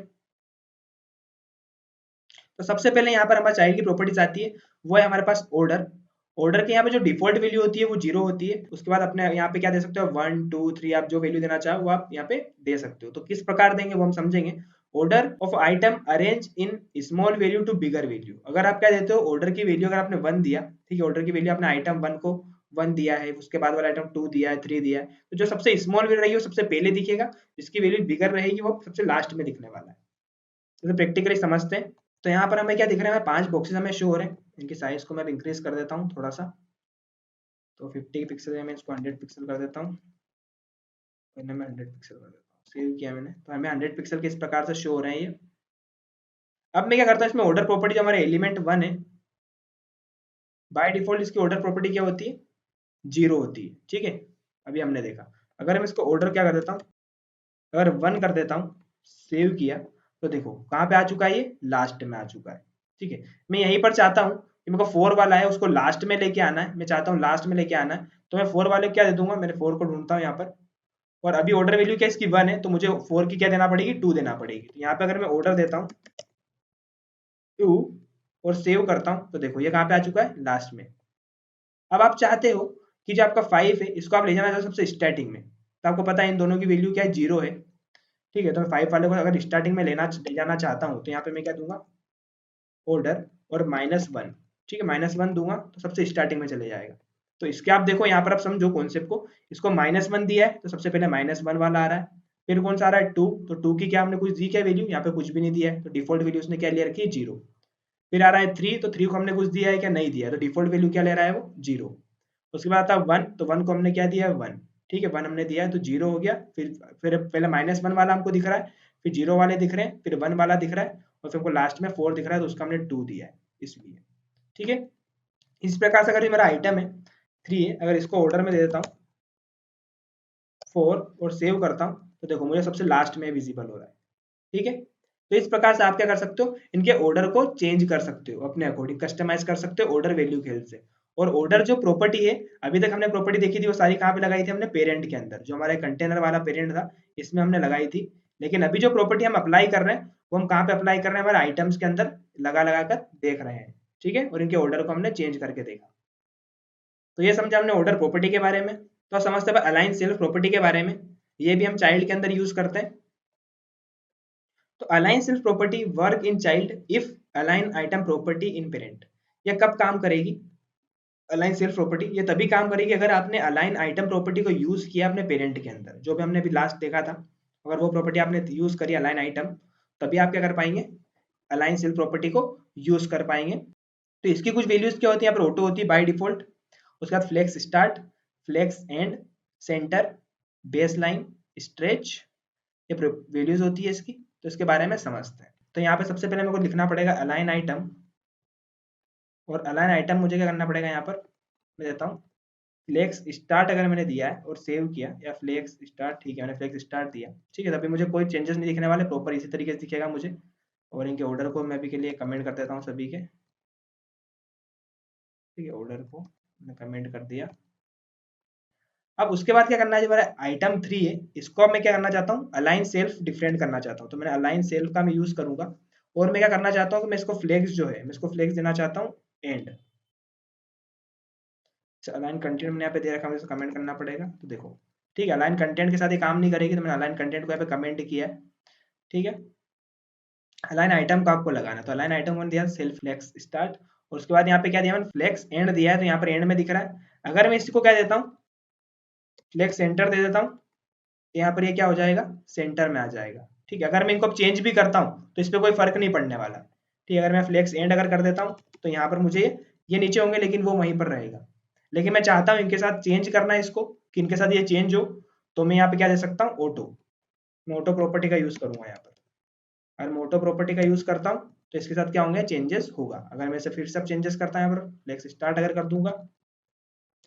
तो सबसे पहले यहाँ पर हमारे चाइल्ड की प्रॉपर्टीज आती है, वो है हमारे पास ऑर्डर। ऑर्डर के यहाँ पे जो डिफॉल्ट वैल्यू होती है वो 0 होती है। उसके बाद अपने यहाँ पे क्या दे सकते हो, 1 2 3, आप जो वैल्यू देना चाहो वो आप यहाँ पे दे सकते हो। तो किस प्रकार देंगे वो हम समझेंगे। Order of item arrange in small value to bigger value. अगर आप क्या देते हो, ऑर्डर की वैल्यू अगर आपने 1 दिया, ठीक है, ऑर्डर की वैल्यू आपने आइटम 1 को 1 दिया है, उसके बाद वाला आइटम 2 दिया है, 3 दिया है, तो जो सबसे स्मॉल वैल्यू रहेगी वो सबसे पहले दिखेगा, जिसकी वैल्यू बिगर रहेगी वो सबसे लास्ट में दिखने वाला है। तो प्रैक्टिकली समझते हैं। तो यहाँ पर हमें क्या दिख रहा है, 5 बॉक्सेस हमें शो हो रहे हैं। इनकी साइज को मैं इंक्रीज कर देता हूँ थोड़ा सा, तो 50 पिक्सल है, मैं इसको 100 पिक्सल कर देता हूँ, मैं 100 पिक्सल कर देता हूँ, सेव किया मैंने, तो हमें 100 पिक्सल के इस प्रकार से शो हो रहे हैं ये। अब मैं क्या करता हूँ, इसमें ऑर्डर प्रॉपर्टी जो हमारे एलिमेंट 1 है, बाय डिफॉल्ट इसकी ऑर्डर प्रॉपर्टी क्या होती है, 0 होती है, ठीक है। अभी हमने देखा, अगर हम इसको ऑर्डर क्या कर देता हूँ, अगर 1 कर देता हूँ, सेव किया, तो देखो कहाँ पे आ चुका है, ये लास्ट में आ चुका है, ठीक है। मैं यहीं पर चाहता हूँ कि मेरे को 4 वाला है उसको लास्ट में लेके आना है, मैं चाहता हूँ लास्ट में लेके आना है, तो मैं 4 वाले को क्या दे दूंगा, मैंने 4 को ढूंढता हूँ यहाँ पर, और अभी ऑर्डर वैल्यू क्या इसकी 1 है, तो मुझे 4 की क्या देना पड़ेगी, 2 देना पड़ेगी। तो यहाँ पे अगर मैं ऑर्डर देता हूँ 2 और सेव करता हूँ, तो देखो ये कहाँ पे आ चुका है, लास्ट में। अब आप चाहते हो कि जो आपका 5 है इसको आप ले जाना चाहते हो सबसे स्टार्टिंग में, तो आपको पता है इन दोनों की वैल्यू क्या है, 0 है, ठीक है। तो मैं 5 वाले को अगर स्टार्टिंग में ले जाना चाहता हूँ, तो यहाँ पे मैं क्या दूंगा, ऑर्डर और -1, ठीक है, -1 दूंगा तो सबसे स्टार्टिंग में चले जाएगा। तो इसके आप देखो यहाँ पर आप समझो कॉन्सेप्ट को, इसको -1 दिया है तो सबसे पहले -1 वाला आ रहा है, फिर कौन सा आ रहा है 2, तो 2 की क्या हमने कुछ दी क्या वैल्यू, यहाँ पे कुछ भी नहीं दिया है, तो डिफॉल्ट वैल्यू उसने क्या ले रखी है 0। फिर आ रहा है 3, तो 3 को हमने कुछ दिया है क्या, नहीं दिया है, तो डिफॉल्ट वैल्यू क्या ले रहा है वो 0। उसके बाद आता है 1, तो 1 को हमने क्या दिया है 1, ठीक है 1 हमने दिया है तो 0 हो गया। फिर पहले -1 वाला हमको दिख रहा है, फिर 0 वाले दिख रहे हैं, फिर 1 वाला दिख रहा है, और फिर हमको लास्ट में 4 दिख रहा है, तो उसका हमने 2 दिया है इसलिए, ठीक है। इस प्रकार से अगर ये मेरा आइटम है 3 है, अगर इसको ऑर्डर में दे देता हूँ 4 और सेव करता हूँ, तो देखो मुझे सबसे लास्ट में विजिबल हो रहा है, ठीक है। तो इस प्रकार से आप क्या कर सकते हो, इनके ऑर्डर को चेंज कर सकते हो, अपने अकॉर्डिंग कस्टमाइज कर सकते हो ऑर्डर वैल्यू के हेल्प से। और ऑर्डर जो प्रॉपर्टी है, अभी तक हमने प्रॉपर्टी देखी थी वो सारी कहाँ पे लगाई थी हमने, पेरेंट के अंदर, जो हमारा कंटेनर वाला पेरेंट था इसमें हमने लगाई थी। लेकिन अभी जो प्रॉपर्टी हम अप्लाई कर रहे हैं वो हम कहाँ पे अप्लाई कर रहे हैं, हमारे आइटम्स के अंदर लगा लगा कर देख रहे हैं, ठीक है। और इनके ऑर्डर को हमने चेंज करके देखा। तो ये समझा हमने ऑर्डर प्रॉपर्टी के बारे में। तो समझते हैं अलाइन सेल्फ प्रॉपर्टी के बारे में, ये भी हम चाइल्ड के अंदर यूज करते हैं। तो align self property work in child if align item property in parent. ये कब काम करेगी अलाइन सेल्फ प्रॉपर्टी, ये तभी काम करेगी अगर आपने अलाइन आइटम प्रॉपर्टी को यूज किया अपने पेरेंट के अंदर, जो भी हमने अभी लास्ट देखा था। अगर वो प्रॉपर्टी आपने यूज करी अलाइन आइटम, तभी आप क्या कर पाएंगे, अलाइन सेल्फ प्रॉपर्टी को यूज कर पाएंगे। तो इसकी कुछ वैल्यूज क्या होती है, यहाँ पर ऑटो होती है बाय डिफॉल्ट, उसके बाद flex start, flex end, centre, baseline, stretch, ये वैल्यूज होती है इसकी। तो इसके बारे में समझते हैं। तो यहाँ पे सबसे पहले मेरे को लिखना पड़ेगा अलाइन आइटम, और अलाइन आइटम मुझे क्या करना पड़ेगा, यहाँ पर मैं देता हूँ फ्लेक्स स्टार्ट, अगर मैंने दिया है और सेव किया, या फ्लेक्स स्टार्ट, ठीक है मैंने फ्लेक्स स्टार्ट दिया, ठीक है। तभी मुझे कोई चेंजेस नहीं दिखने वाले, प्रॉपर इसी तरीके से दिखेगा मुझे। और इनके ऑर्डर को मैं भी के लिए कमेंट कर देता हूँ सभी के, ठीक है, ऑर्डर को मैंने कमेंट कर दिया। अब उसके बाद क्या करना है, जो हमारा आइटम 3 है इसको अब मैं क्या करना चाहता हूँ, अलाइन सेल्फ डिफरेंट करना चाहता हूँ। तो मैंने अलाइन सेल्फ का मैं यूज करूंगा, और मैं क्या करना चाहता हूँ कि मैं इसको फ्लेक्स जो है, मैं इसको फ्लेक्स देना चाहता हूँ एंड। अलाइन कंटेंट मैंने यहाँ पे दे रखा है, मुझे कमेंट करना पड़ेगा, तो देखो ठीक है, अलाइन कंटेंट के साथ ये काम नहीं करेगी, तो मैंने अलाइन कंटेंट को यहाँ पे कमेंट किया है, ठीक है। अलाइन आइटम को आपको लगाना, तो अलाइन आइटम को दिया सेल्फ फ्लेक्स स्टार्ट, और उसके बाद यहाँ पे क्या दिया मैंने, फ्लेक्स एंड दिया है, तो यहाँ पर एंड में दिख रहा है। अगर मैं इसको क्या देता हूँ, फ्लेक्स सेंटर दे देता हूँ, यहाँ पर ये क्या हो जाएगा, सेंटर में आ जाएगा, ठीक है। अगर मैं इनको चेंज भी करता हूँ तो इस पर कोई फर्क नहीं पड़ने वाला, ठीक है। अगर मैं फ्लेक्स एंड अगर कर देता हूँ, तो यहाँ पर मुझे ये नीचे होंगे लेकिन वो वहीं पर रहेगा। लेकिन मैं चाहता हूँ इनके साथ चेंज करना है इसको, कि इनके साथ ये चेंज हो, तो मैं यहाँ पे क्या दे सकता हूँ, ऑटो, मैं ऑटो प्रॉपर्टी का यूज करूंगा यहाँ पर। अगर मैं ऑटो प्रॉपर्टी का यूज करता हूँ तो इसके साथ क्या होंगे, चेंजेस होगा। अगर मैं इसे फिर से चेंजेस करता हूँ यहाँ पर, फ्लेक्स स्टार्ट अगर कर दूंगा,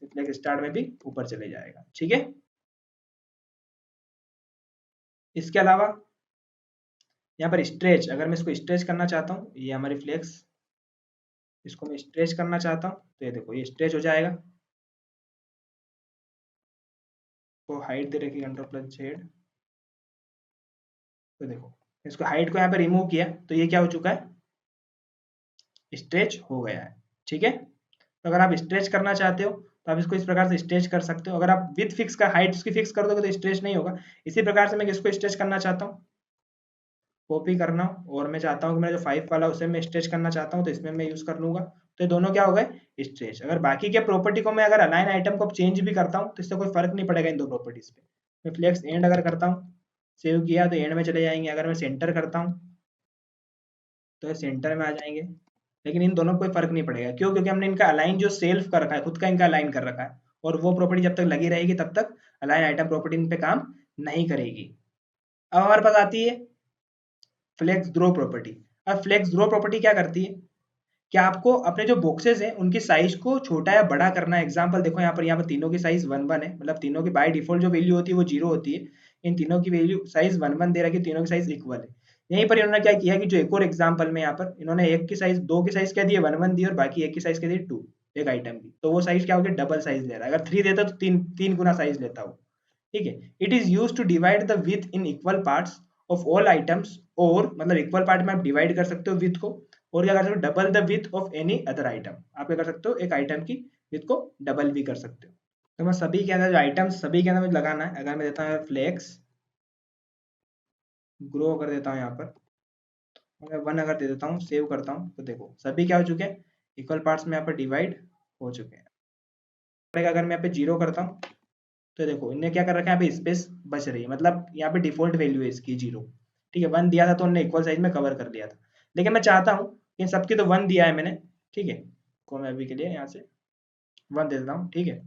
तो फ्लेक्स स्टार्ट में भी ऊपर चले जाएगा, ठीक है। इसके अलावा यहाँ पर स्ट्रेच, अगर मैं इसको स्ट्रेच करना चाहता हूँ, ये हमारी फ्लेक्स, इसको मैं स्ट्रेच करना चाहता हूँ, तो ये देखो ये स्ट्रेच हो जाएगा। तो हाइट दे रखी Ctrl+Z, तो देखो इसको हाइट को यहाँ पे रिमूव किया, तो ये क्या हो चुका है, स्ट्रेच हो गया है, ठीक है। तो अगर आप स्ट्रेच करना चाहते हो तो आप इसको इस प्रकार से स्ट्रेच कर सकते हो। अगर आप विथ फिक्स का हाइट उसकी फिक्स कर दोगे तो स्ट्रेच नहीं होगा। इसी प्रकार से मैं इसको स्ट्रेच करना चाहता हूँ, कॉपी करना, और मैं चाहता हूँ कि मेरा जो 5 वाला उसे मैं स्ट्रेच करना चाहता हूँ, तो इसमें मैं यूज कर लूंगा। तो ये दोनों क्या हो गए, स्ट्रेच। अगर बाकी के प्रॉपर्टी को मैं अगर अलाइन आइटम को चेंज भी करता हूँ तो इससे कोई फर्क नहीं पड़ेगा इन दो प्रॉपर्टीज पे। मैं फ्लेक्स एंड अगर करता हूँ, सेव किया तो एंड में चले जाएंगे। अगर मैं सेंटर करता हूँ तो ये सेंटर में आ जाएंगे। लेकिन इन दोनों को कोई फर्क नहीं पड़ेगा, क्यों, क्योंकि हमने इनका अलाइन जो सेल्फ कर रखा है, खुद का इनका अलाइन कर रखा है, और वो प्रॉपर्टी जब तक लगी रहेगी तब तक अलाइन आइटम प्रॉपर्टी इन पे काम नहीं करेगी। अब हमारे पास आती है फ्लेक्स ग्रो प्रॉपर्टी। अब फ्लेक्स ग्रो प्रॉपर्टी क्या करती है, कि आपको अपने जो बॉक्सेस हैं उनकी साइज को छोटा या बड़ा करना है। एग्जांपल देखो यहाँ पर तीनों की साइज 1 1 है, मतलब तीनों की बाय डिफॉल्ट जो वैल्यू होती है वो 0 होती है। इन तीनों की वैल्यू साइज 1 1 दे रखी है, तीनों की साइज इक्वल है। यहीं पर इन्होंने क्या किया कि जो एक और एग्जांपल में यहाँ पर इन्होंने एक की साइज, दो की साइज क्या दी है 1 1 दी, और बाकी एक की साइज क्या दी 2, एक आइटम की। तो वो साइज क्या होगी, डबल साइज ले रहा है। अगर 3 देता तो तीन तीन गुना साइज लेता वो, ठीक है। It is use to divide the within equal parts of all items, और मतलब इक्वल पार्ट में आप डिवाइड कर सकते हो विथ को, और क्या कर सकते हो, double the width of any other item. आप क्या कर सकते हो, एक आइटम की विथ को डबल भी कर सकते हो। तो मैं सभी के अंदर जो आइटम्स सभी के अंदर मुझे लगाना है, अगर मैं देता हूँ फ्लेक्स ग्रो कर देता हूँ यहाँ पर, मैं 1 अगर दे देता हूँ, सेव करता हूँ, तो देखो सभी क्या हो चुके हैं, इक्वल पार्ट्स में यहाँ पर डिवाइड हो चुके हैं। अगर मैं यहाँ पे 0 करता हूँ तो देखो इनने क्या कर रखा है, यहाँ पे स्पेस बच रही है, मतलब यहाँ पे डिफॉल्ट वैल्यू है इसकी 0। ठीक है, 1 दिया था तो उन्होंने इक्वल साइज में कवर कर लिया था, लेकिन मैं चाहता हूँ इन सबकी तो 1 दिया है मैंने। ठीक है, को मैं अभी के लिए यहाँ से 1 दे देता हूँ। ठीक है,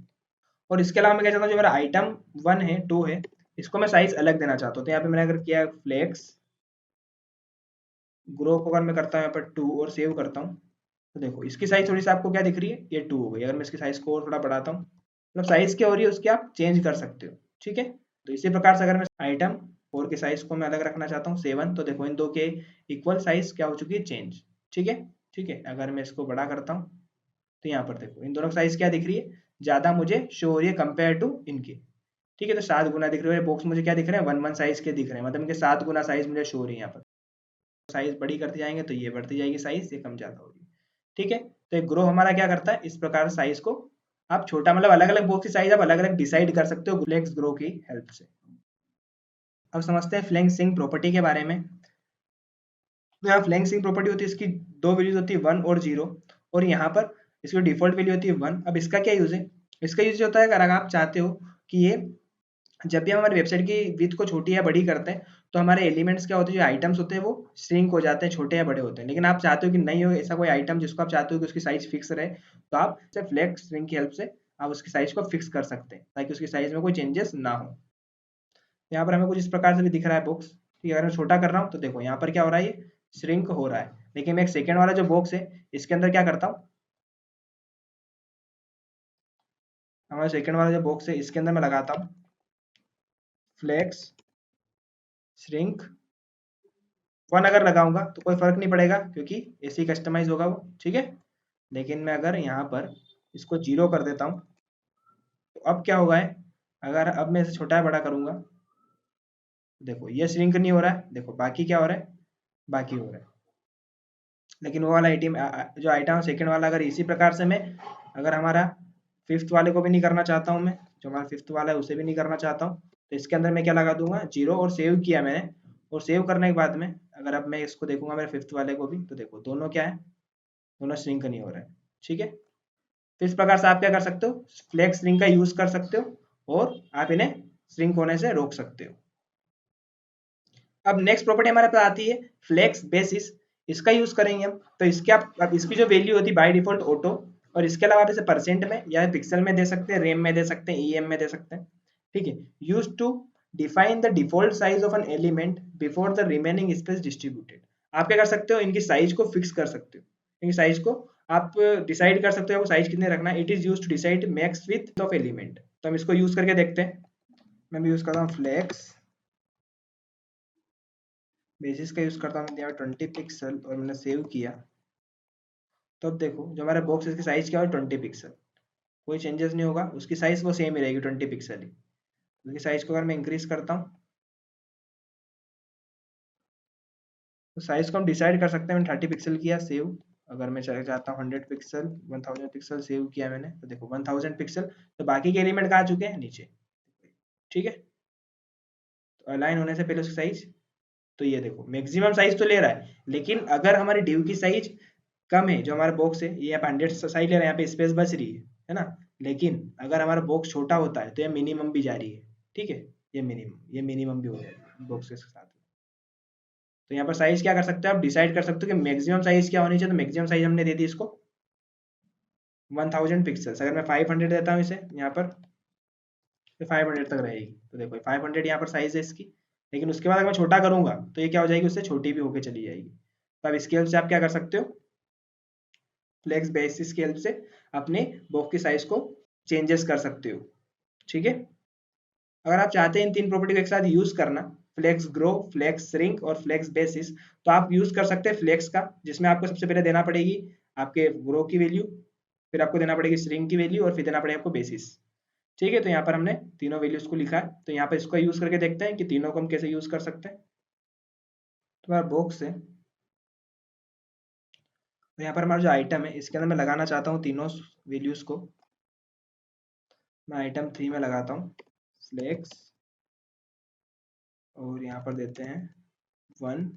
और इसके अलावा मैं क्या चाहता हूँ, जो मेरा आइटम 1 है 2 है, इसको मैं साइज अलग देना चाहता हूँ। तो यहाँ पे मैंने अगर किया फ्लेक्स ग्रो को, अगर मैं करता हूँ यहाँ पर 2 और सेव करता हूँ, तो देखो इसकी साइज थोड़ी सी आपको क्या दिख रही है, ये 2 हो गई। अगर मैं इसकी साइज को और थोड़ा बढ़ाता हूँ, मतलब साइज क्या हो रही है उसकी आप चेंज कर सकते हो। ठीक है, तो इसी प्रकार से अगर मैं आइटम 4 के साइज को मैं अलग रखना चाहता हूँ 7, तो देखो इन दो के इक्वल साइज क्या हो चुकी है, चेंज। ठीक है, ठीक है, अगर मैं इसको बड़ा करता हूँ तो यहाँ पर देखो इन दोनों की साइज क्या दिख रही है, ज्यादा मुझे शो हो रही है कंपेयर टू इनकी। ठीक है, तो 7 गुना दिख रहे हैं बॉक्स मुझे, क्या दिख रहे हैं 1 1 साइज के दिख रहे हैं, मतलब इनके 7 गुना साइज मुझे शो हो रही है। यहाँ पर साइज बड़ी करते जाएंगे तो ये बढ़ती जाएगी साइज, ये कम ज्यादा होगी। ठीक है, तो एक ग्रो हमारा क्या करता है, इस प्रकार साइज को आप छोटा, मतलब अलग अलग बॉक्स की साइज आप अलग अलग डिसाइड कर सकते हो फ्लेक्स ग्रो की हेल्प से। अब समझते हैं फ्लैंक सिंक प्रॉपर्टी के बारे में। तो यहाँ फ्लैंक सिंक प्रॉपर्टी होती है, इसकी दो वैल्यूज होती है 1 और 0, और यहाँ पर इसकी डिफॉल्ट वैल्यू होती है 1। अब इसका क्या यूज है, इसका यूज होता है अगर आप चाहते हो कि ये जब भी हम हमारी वेबसाइट की विड्थ को छोटी या बड़ी करते हैं तो हमारे एलिमेंट्स क्या होते हैं, जो आइटम्स होते हैं वो श्रिंक हो जाते हैं, छोटे या बड़े होते हैं। लेकिन आप चाहते हो कि नहीं हो ऐसा कोई आइटम जिसको आप चाहते हो कि उसकी साइज फिक्स रहे, तो आप फ्लेक्स श्रिंक की हेल्प से आप उसकी साइज को फिक्स कर सकते हैं ताकि उसकी साइज में कोई चेंजेस ना हो। यहाँ पर हमें कुछ इस प्रकार से भी दिख रहा है बॉक्स। ठीक है, अगर मैं छोटा कर रहा हूँ तो देखो यहाँ पर क्या हो रहा है, ये श्रिंक हो रहा है। लेकिन मैं एक सेकेंड वाला जो बॉक्स है इसके अंदर क्या करता हूँ, हमारा सेकेंड वाला जो बॉक्स है इसके अंदर मैं लगाता हूँ फ्लेक्स श्रिंक 1। अगर लगाऊंगा तो कोई फर्क नहीं पड़ेगा क्योंकि ऐसे ही कस्टमाइज होगा वो। ठीक है, लेकिन मैं अगर यहाँ पर इसको 0 कर देता हूँ तो अब क्या होगा है, अगर अब मैं इसे छोटा या बड़ा करूंगा, देखो ये श्रिंक नहीं हो रहा है, देखो बाकी क्या हो रहा है, बाकी हो रहा है। लेकिन वो वाला आइटम जो आइटम सेकंड वाला, अगर इसी प्रकार से मैं अगर हमारा फिफ्थ वाले को भी नहीं करना चाहता हूँ, मैं जो हमारा फिफ्थ वाला है उसे भी नहीं करना चाहता हूँ, तो इसके अंदर मैं क्या लगा दूंगा 0, और सेव किया मैंने। और सेव करने के बाद में अगर अब मैं इसको देखूंगा मेरे फिफ्थ वाले को भी, तो देखो दोनों क्या है, दोनों श्रिंक नहीं हो रहा है। ठीक है, तो इस प्रकार से आप क्या कर सकते हो, फ्लेक्स श्रिंक का यूज कर सकते हो और आप इन्हें श्रिंक होने से रोक सकते हो। अब नेक्स्ट प्रॉपर्टी हमारे पास आती है फ्लेक्स बेसिस। इसका यूज करेंगे हम, तो इसके आप अब इसकी जो वैल्यू होती है बाय डिफॉल्ट ऑटो, और इसके अलावा आप इसे परसेंट में या पिक्सल में दे सकते हैं, रेम में दे सकते हैं, ईएम में दे सकते हैं। ठीक है, use to define the default size of an element before the remaining space distributed. आप क्या कर सकते हो, इनकी साइज को फिक्स कर सकते हो, इनकी साइज को आप डिसाइड कर सकते हो आपको साइज कितने रखना है। It is use to decide max width of element. तो हम इसको यूज करके देखते हैं। मैं भी यूज करता हूँ फ्लेक्स बेसिस का यूज करता हूँ, यहाँ 20 पिक्सल, और मैंने सेव किया। तो अब देखो जो हमारा बॉक्स है इसकी साइज क्या है 20 पिक्सल, कोई चेंजेस नहीं होगा, उसकी साइज वो सेम ही रहेगी 20 पिक्सल ही। उसकी साइज को अगर मैं इंक्रीज करता हूँ तो साइज को हम डिसाइड कर सकते हैं। मैंने 30 पिक्सल किया सेव, अगर मैं चाहता हूँ 100 पिक्सल, 1000 पिक्सल सेव किया मैंने, तो देखो 1000 पिक्सल। तो बाकी के एलिमेंट कहाँ आ चुके हैं, नीचे। ठीक है, तो अलाइन होने से पहले उसकी साइज, तो ये देखो मैक्सिमम साइज तो ले रहा है, लेकिन अगर हमारी डिव की साइज कम है, जो हमारा बॉक्स है ये यहाँ पे 100 साइज ले रहा है, यहाँ पे स्पेस बच रही है ना। लेकिन अगर हमारा बॉक्स छोटा होता है तो ये मिनिमम भी जा रही है। ठीक है, ये मिनिमम भी हो जाएगा बॉक्स के साथ। तो यहाँ पर साइज क्या कर सकते हो, आप डिसाइड कर सकते हो कि मैक्सिमम साइज क्या होनी चाहिए। तो मैक्सिमम साइज हमने दे दी इसको 1000 पिक्सल्स। अगर मैं 500 देता हूँ इसे यहाँ पर, तो 500 तक रहेगी। तो देखो 500 यहाँ पर साइज है इसकी, लेकिन उसके बाद अगर मैं छोटा करूंगा तो ये क्या हो जाएगी, उससे छोटी भी होकर चली जाएगी। तो अब इसकी हेल्प से आप क्या कर सकते हो, फ्लेक्स बेसिस की हेल्प से अपने बॉक्स की साइज को चेंजेस कर सकते हो। ठीक है, अगर आप चाहते हैं इन तीन प्रॉपर्टी को एक साथ यूज करना, फ्लेक्स ग्रो, फ्लेक्स श्रिंक और फ्लेक्स बेसिस, तो आप यूज कर सकते हैं फ्लेक्स का, जिसमें आपको सबसे पहले देना पड़ेगी आपके ग्रो की वैल्यू, फिर आपको देना पड़ेगी श्रिंक की वैल्यू, और फिर देना पड़ेगा आपको बेसिस। ठीक है, तो यहाँ पर हमने तीनों वैल्यूज को लिखा है। तो यहाँ पर इसको यूज करके देखते हैं कि तीनों को हम कैसे यूज कर सकते हैं। तो हमारा बॉक्स है, तो यहाँ पर हमारा जो आइटम है इसके अंदर मैं लगाना चाहता हूँ तीनों वैल्यूज को। मैं आइटम 3 में लगाता हूँ फ्लेक्स, और यहाँ पर देते हैं 1,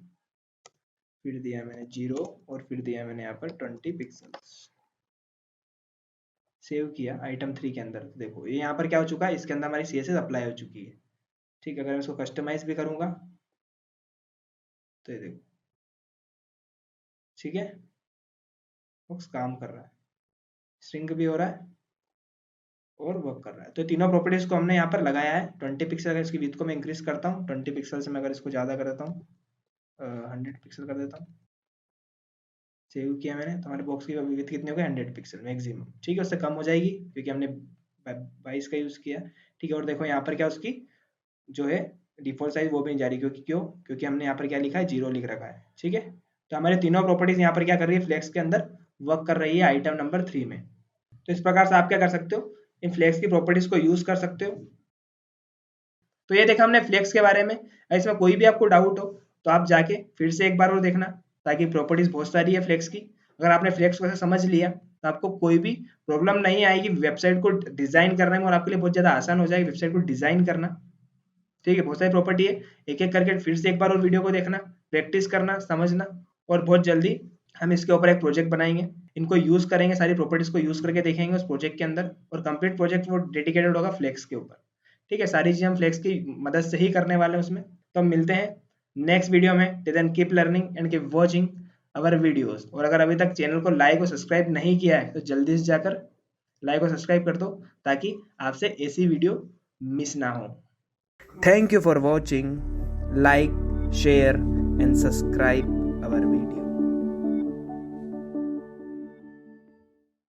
फिर दिया मैंने 0, और फिर दिया मैंने यहाँ पर 20 पिक्सल्स। सेव किया आइटम 3 के अंदर, देखो ये यहाँ पर क्या हो चुका है, इसके अंदर हमारी CSS अप्लाई हो चुकी है। ठीक है, अगर मैं इसको कस्टमाइज भी करूँगा तो ये देखो, ठीक है, बॉक्स काम कर रहा है, श्रिंक भी हो रहा है और वर्क कर रहा है। तो तीनों प्रॉपर्टीज को हमने यहाँ पर लगाया है। 20 पिक्सल, अगर इसकी विड्थ को मैं इंक्रीज करता हूँ 20 पिक्सल से, मैं अगर इसको ज़्यादा कर देता हूँ 100 पिक्सल कर देता हूँ, सेव किया मैंने, तो हमारे बॉक्स की विड्थ कितनी हो गई 100 पिक्सल मैक्सिमम। ठीक है, उससे कम हो जाएगी क्योंकि हमने 22 का यूज़ किया। ठीक है, और देखो यहाँ पर क्या उसकी जो है डिफॉल्ट साइज वो भी नहीं जा रही, क्योंकि हमने यहाँ पर क्या लिखा है, 0 लिख रखा है। ठीक है, तो हमारे तीनों प्रॉपर्टीज यहाँ पर क्या कर रही है, फ्लेक्स के अंदर वर्क कर रही है आइटम नंबर 3 में। तो इस प्रकार से आप क्या कर सकते हो, इन फ्लेक्स की प्रॉपर्टीज को यूज कर सकते हो। तो ये देखा हमने फ्लेक्स के बारे में। इसमें कोई भी आपको डाउट हो तो आप जाके फिर से एक बार और देखना, ताकि प्रॉपर्टीज बहुत सारी है फ्लेक्स की। अगर आपने फ्लेक्स को समझ लिया तो आपको कोई भी प्रॉब्लम नहीं आएगी वेबसाइट को डिजाइन करने में, और आपके लिए बहुत ज्यादा आसान हो जाएगी वेबसाइट को डिजाइन करना। ठीक है, बहुत सारी प्रॉपर्टी है, एक एक करके फिर से एक बार और वीडियो को देखना, प्रैक्टिस करना, समझना, और बहुत जल्दी हम इसके ऊपर एक प्रोजेक्ट बनाएंगे, इनको यूज करेंगे, सारी प्रॉपर्टीज को यूज करके देखेंगे उस प्रोजेक्ट के अंदर, और कंप्लीट प्रोजेक्ट वो डेडिकेटेड होगा फ्लेक्स के ऊपर। ठीक है, सारी चीजें हम फ्लेक्स की मदद से ही करने वाले हैं उसमें। तो हम मिलते हैं नेक्स्ट वीडियो में। Till then keep learning and keep watching our videos. और अगर अभी तक चैनल को लाइक और सब्सक्राइब नहीं किया है तो जल्दी से जाकर लाइक और सब्सक्राइब कर दो, ताकि आपसे ऐसी वीडियो मिस ना हो। Thank you for watching. Like, share and subscribe our video.